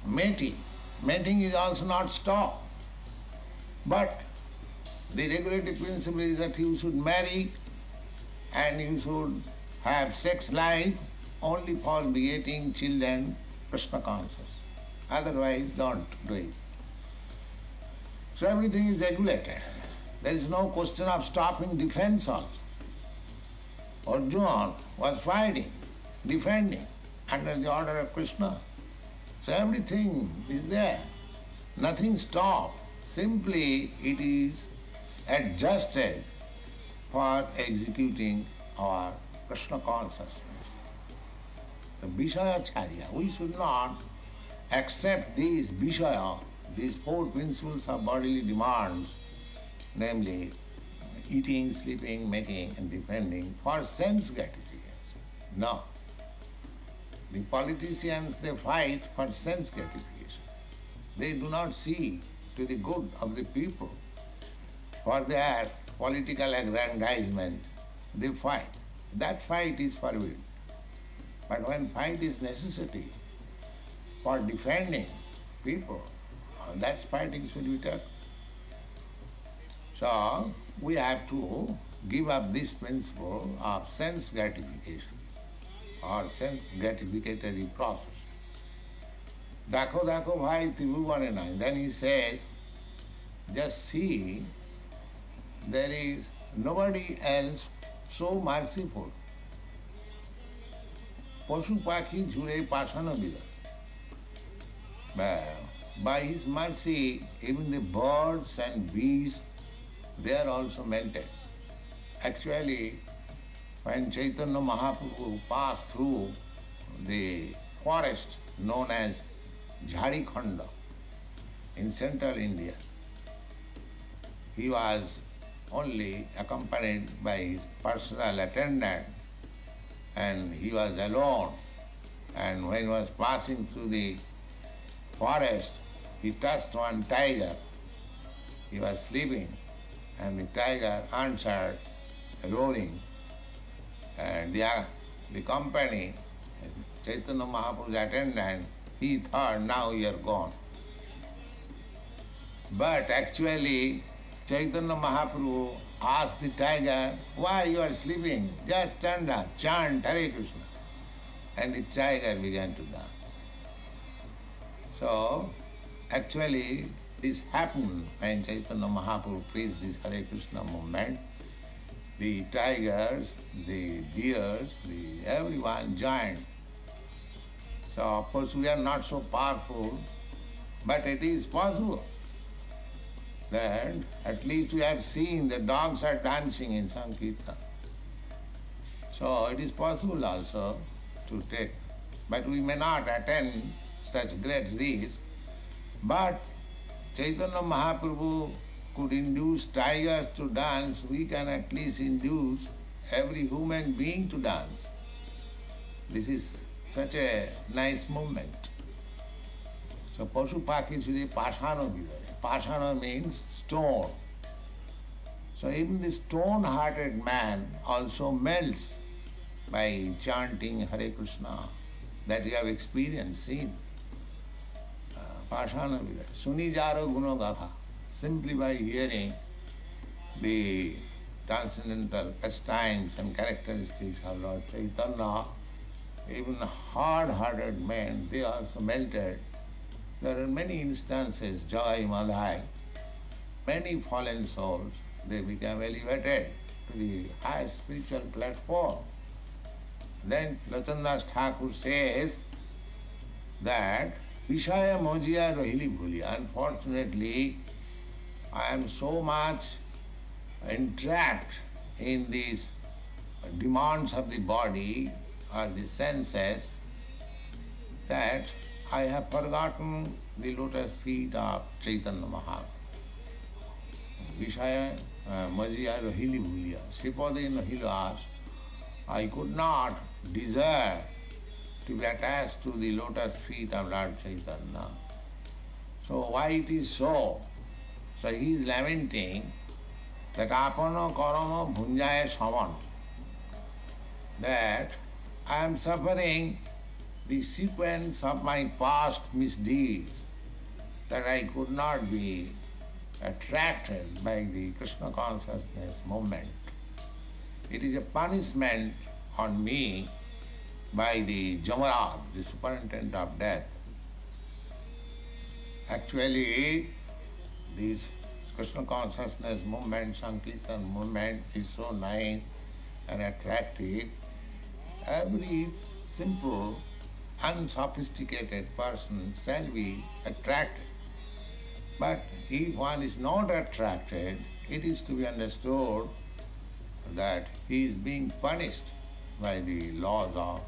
mating. Mating is also not stopped, but the regulative principle is that you should marry and you should have sex life only for begetting children Krishna conscious. Otherwise, don't do it. So everything is regulated. There is no question of stopping defense also. Arjuna was fighting, defending under the order of Krishna. So everything is there. Nothing stopped. Simply it is adjusted for executing our Krishna consciousness. The Vishayacharya, we should not accept these Vishaya, these four principles of bodily demands, namely eating, sleeping, mating and defending for sense gratification. No. The politicians, they fight for sense gratification. They do not see to the good of the people. For their political aggrandizement, they fight. That fight is forbidden. But when fight is necessity for defending people, that fighting should be taken. So we have to give up this principle of sense gratification or sense gratificatory process. Dakho dakho bhai tribhuvane nai. Then he says, just see, there is nobody else so merciful. Pashu pakhi jhure pasana vida. By his mercy, even the birds and bees, they are also melted. Actually, when Caitanya Mahaprabhu passed through the forest known as Jharikhanda in central India, he was only accompanied by his personal attendant and he was alone. And when he was passing through the forest, he touched one tiger. He was sleeping and the tiger answered, roaring. And the company, Caitanya Mahaprabhu's attendant, he thought, now you are gone. But actually, Caitanya Mahaprabhu asked the tiger, why you are sleeping? Just stand up, chant Hare Krishna. And the tiger began to dance. So, actually, this happened when Caitanya Mahaprabhu preached this Hare Krishna movement. The tigers, the deers, everyone joined. So, of course, we are not so powerful, but it is possible that at least we have seen the dogs are dancing in Sankirtan. So, it is possible also to take, but we may not attend such great risk. But Caitanya Mahaprabhu could induce tigers to dance, we can at least induce every human being to dance. This is such a nice movement. So Pashu Pakhi Suri Pashano Vidare. Pashana means stone. So even the stone-hearted man also melts by chanting Hare Krishna, that you have experienced, seen. Pashana Vidare. Suni Jaro Guno Gatha. Simply by hearing the transcendental pastimes and characteristics of Lord Caitanya, even hard-hearted men, they also melted. There are many instances, Jai Madhai, many fallen souls, they became elevated to the highest spiritual platform. Then Lachandas Thakur says that Vishaya Mojiya Rahili Bhuliya. Unfortunately, I am so much entrapped in these demands of the body or the senses that I have forgotten the lotus feet of Caitanya Mahaprabhu. Vishaya Majiya Rahili Bhuliya. Sripade Nahilas I could not desire to be attached to the lotus feet of Lord Chaitanya. So why it is so? So he is lamenting that apano karama bhunjaya saman, that I am suffering the sequence of my past misdeeds, that I could not be attracted by the Krishna consciousness movement. It is a punishment on me by the Jamaraj, the superintendent of death. Actually, this Krishna consciousness movement, Sankirtan movement is so nice and attractive. Every simple, unsophisticated person shall be attracted. But if one is not attracted, it is to be understood that he is being punished by the laws of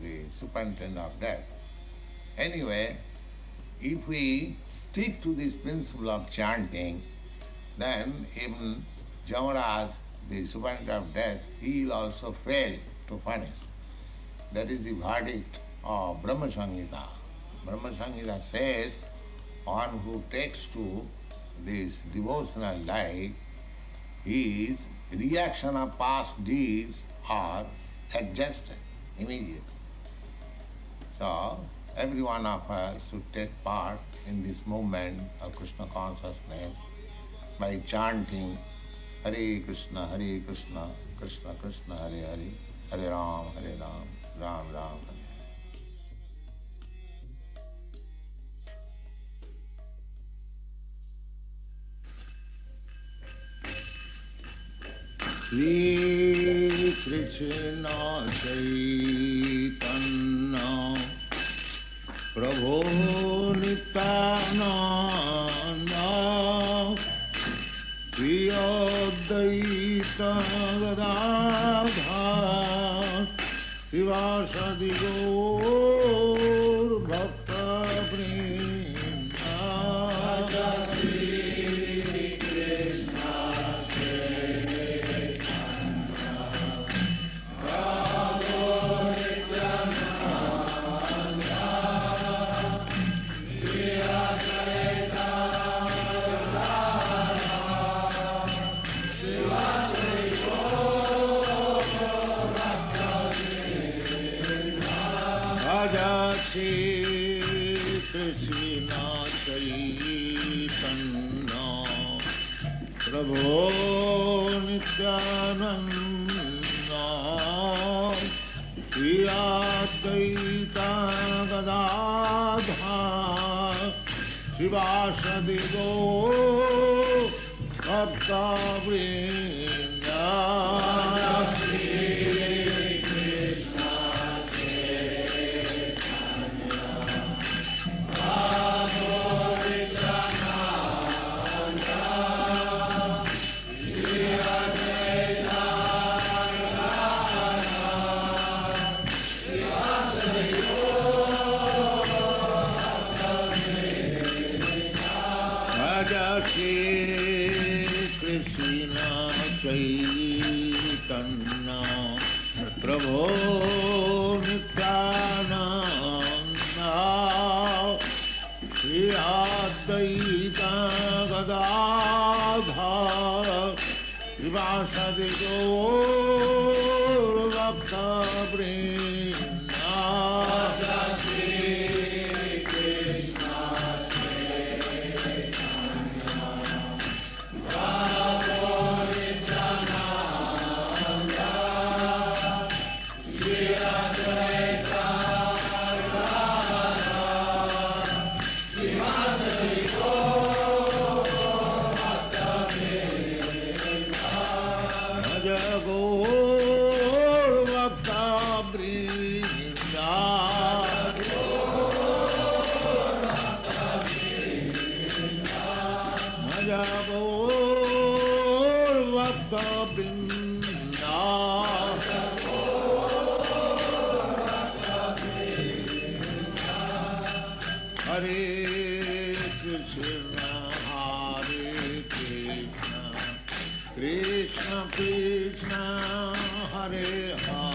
the superintendent of death. Anyway, if we stick to this principle of chanting, then even Jamaraj, the superintendent of death, he will also fail to punish. That is the verdict of Brahma Samhita. Brahma Samhita says, one who takes to this devotional life, his reaction of past deeds are adjusted immediately. So, every one of us should take part in this movement of Krishna consciousness by chanting Hare Krishna, Krishna Krishna, Hare Hare, Hare Ram, Ram Ram, Hare. Shri Krishna Caitanya Prabhu Nityananda Shri Advaita Gadadhar Shivasadi Gaur Bhakta Vrinda Prabhu Nityananda Shri Advaita Gadadhar Shivasadi Gaur Bhakta Vrinda Caitanya Prabhu Nityananda Shri Advaita Gadadhar Shivasadi Gaur Bhakta Vrinda Krishna Krishna Hare Hare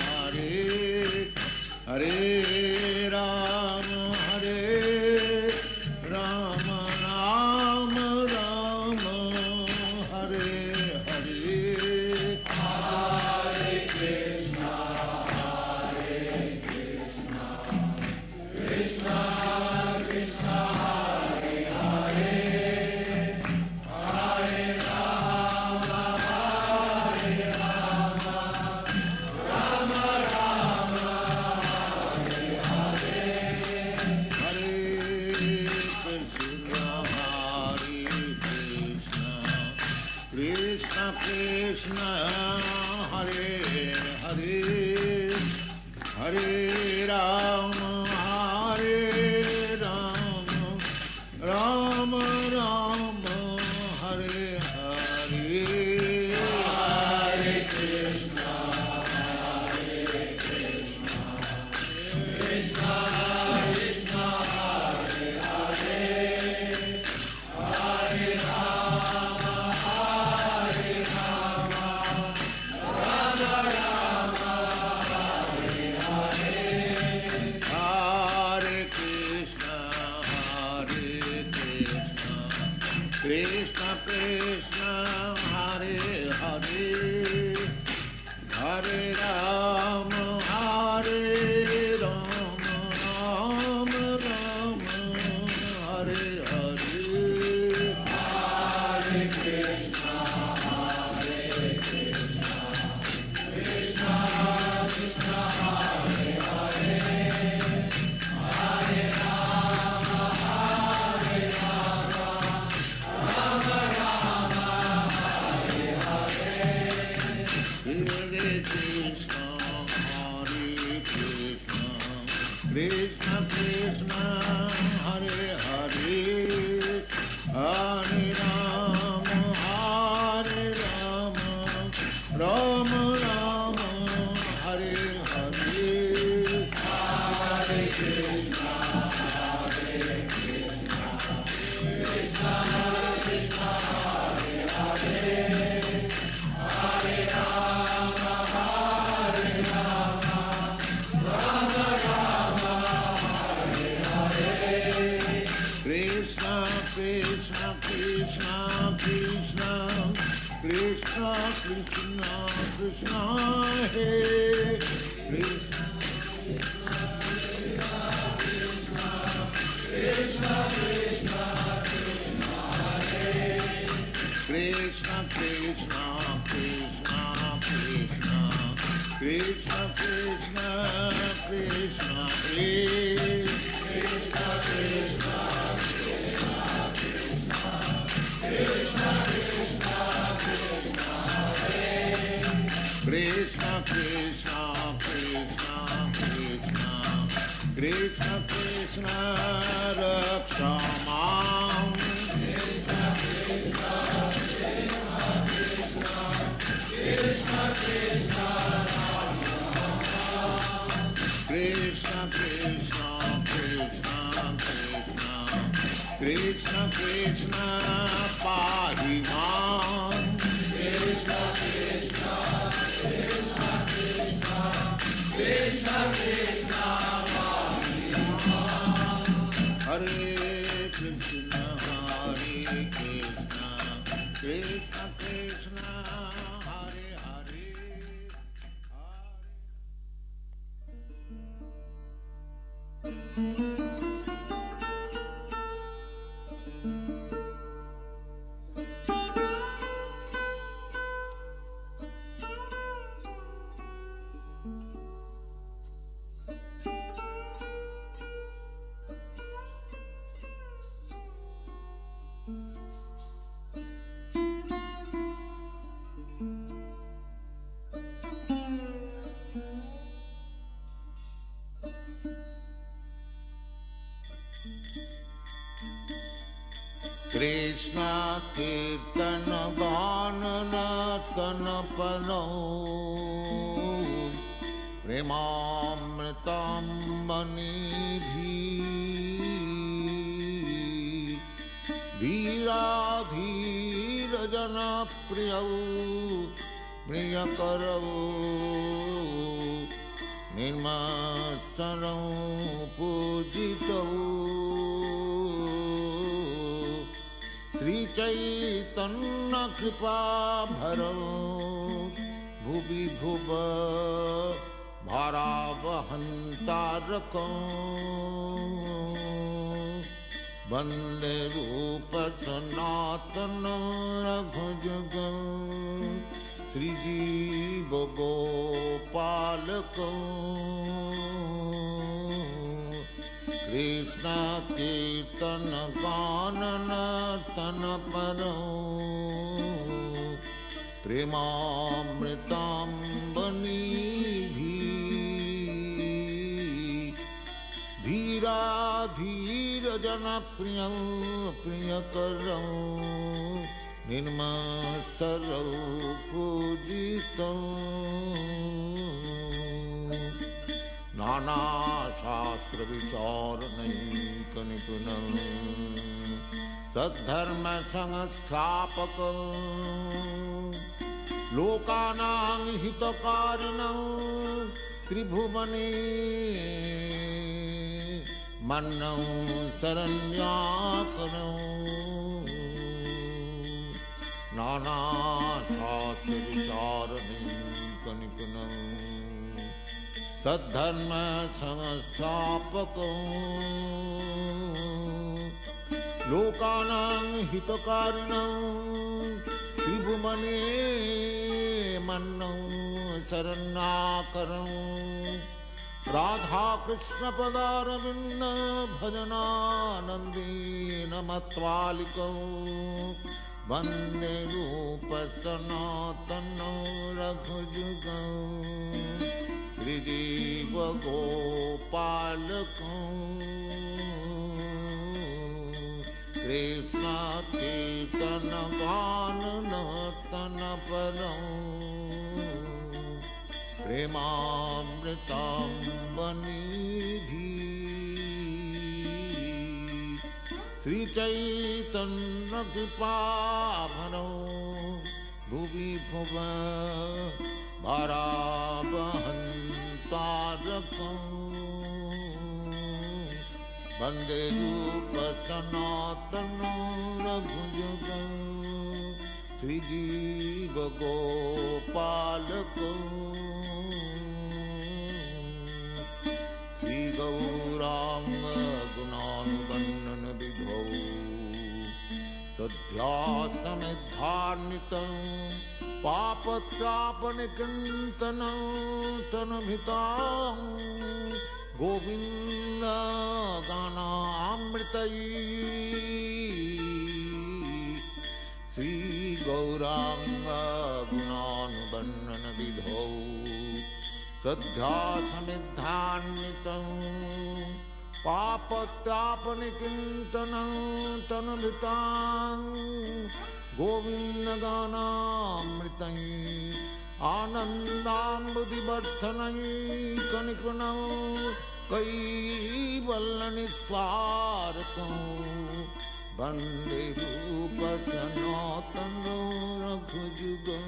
Krishna Krishna Hare Hare Hare Rama Hare Rama Rama Rama Hare Hare Hare Krishna Hare Krishna Krishna Krishna Hare Hare Hare Rama Hare Rama Rama Rama Hare Hare Hare Krishna Hare Krishna Krishna Krishna Hare Hare Hare Rama Hare Rama Rama Rama Hare Hare Hare Krishna Hare Krishna Krishna Krishna Hare Hare Hare Rama Hare Rama Rama Rama Hare Hare Krishna Krishna Krishna Krishna Krishna Krishna Krishna Hare Krishna Krishna Krishna Krishna Hare Krishna Krishna Krishna Krishna Krishna Krishna Krishna Hare Krishna Krishna Krishna Krishna Krishna Krishna Krishna Hare Krishna Krishna Krishna Krishna Krishna Krishna Raksha Mam Krishna Krishna Krishna Krishna Krishna Krishna Krishna Krishna Krishna Krishna Krishna Pahi Mam Krishna Krishna Krishna Krishna Krishna Krishna Pahi Mam Hare Krishna Hare Krishna Krishna Krishna Hare Hare Krishna Kirtana Ganana Tana Pano Premamritam Manidhi Dhira Dhira Jana Priyau Priyakarau Nirmasanau Pujitau Sri Caitanya Kripa Bharau Bhubi Bhuva Bharavahantarakam Bande Rupa Sanatana Raghujagam Sri Jiva Gopalakam Krishna Kirtana Ganana Tana Parau Premamritam Banidhi Dhira Dhira Jana Priyam Priyakarau Nirmasarau Pujitam Nana Shastra Vicharanayika Nipunam Sadharma Sanghastapakam Lokanang Hitakarinam Tribhuvane Mannam Saranyakanam नाना शास्त्र विचारणं कनिकनं सद्धर्म संस्थापकं लोकानां हितकारिणं त्रिभुवने मन्नं शरणाकरं राधा कृष्ण पदारविन्द भजनानन्देन मत्वालिकं वन्दे रूप सनातनं रघुजुगं श्रीजीव गोपालकं कृष्ण कीर्तन गान नर्तन परं प्रेमामृतं वनिधि श्री चैतन्य कृपाभरं भुवि भुव भारावहन्तारकं वन्दे रूप सनातनं रघुजुगं श्रीजीव गोपालकं श्रीगौरांग गुणानुवर्णन विधौ सध्यासमिद्धार्नितं पापत्रापनिकृन्तनं तनुभृतां गोविन्द गानामृतैः श्री गौरांग गुणानुवर्णन विधौ सध्यासमिद्धान्वितं पापत्रापनिकृन्तनं तनुभृतां गोविन्द गानामृतैः आनन्दाम्बुधिवर्धनैकनिपुणं कैवल्यनिस्वार्थं वन्दे रूप सनातनं रघुजुगं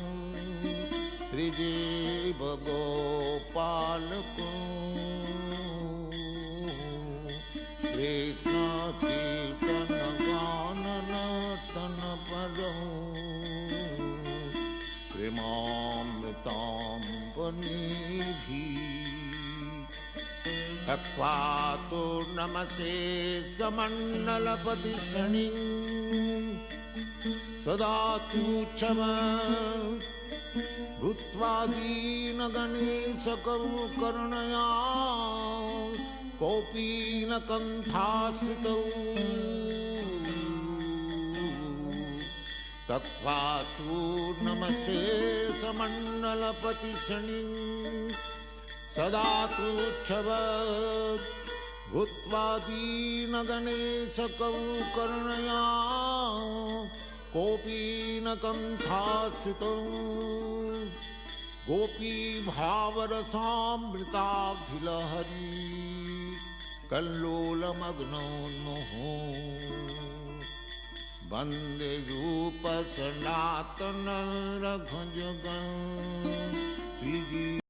श्रीजीव गोपालकं कृष्ण कीर्तन गान नर्तन परं प्रेमामृतां वनिधि तत्त्वातो नमसे समण्डलपति शनिं सदा तुच्छम भूत्वा दीनगणेशकरुकरुणया कौपीनकण्ठाश्रितौ तत्त्वातो नमसे समण्डलपति शनिं सदा तुच्छवत् भूत्वा दीनगणेशकरुकरुणया कौपीनकण्ठाश्रितौ गोपीभावरसामृताब्धिलहरी कल्लोलमग्नोन्मुहो वन्दे रूप सनातन रघुजुगं श्रीजी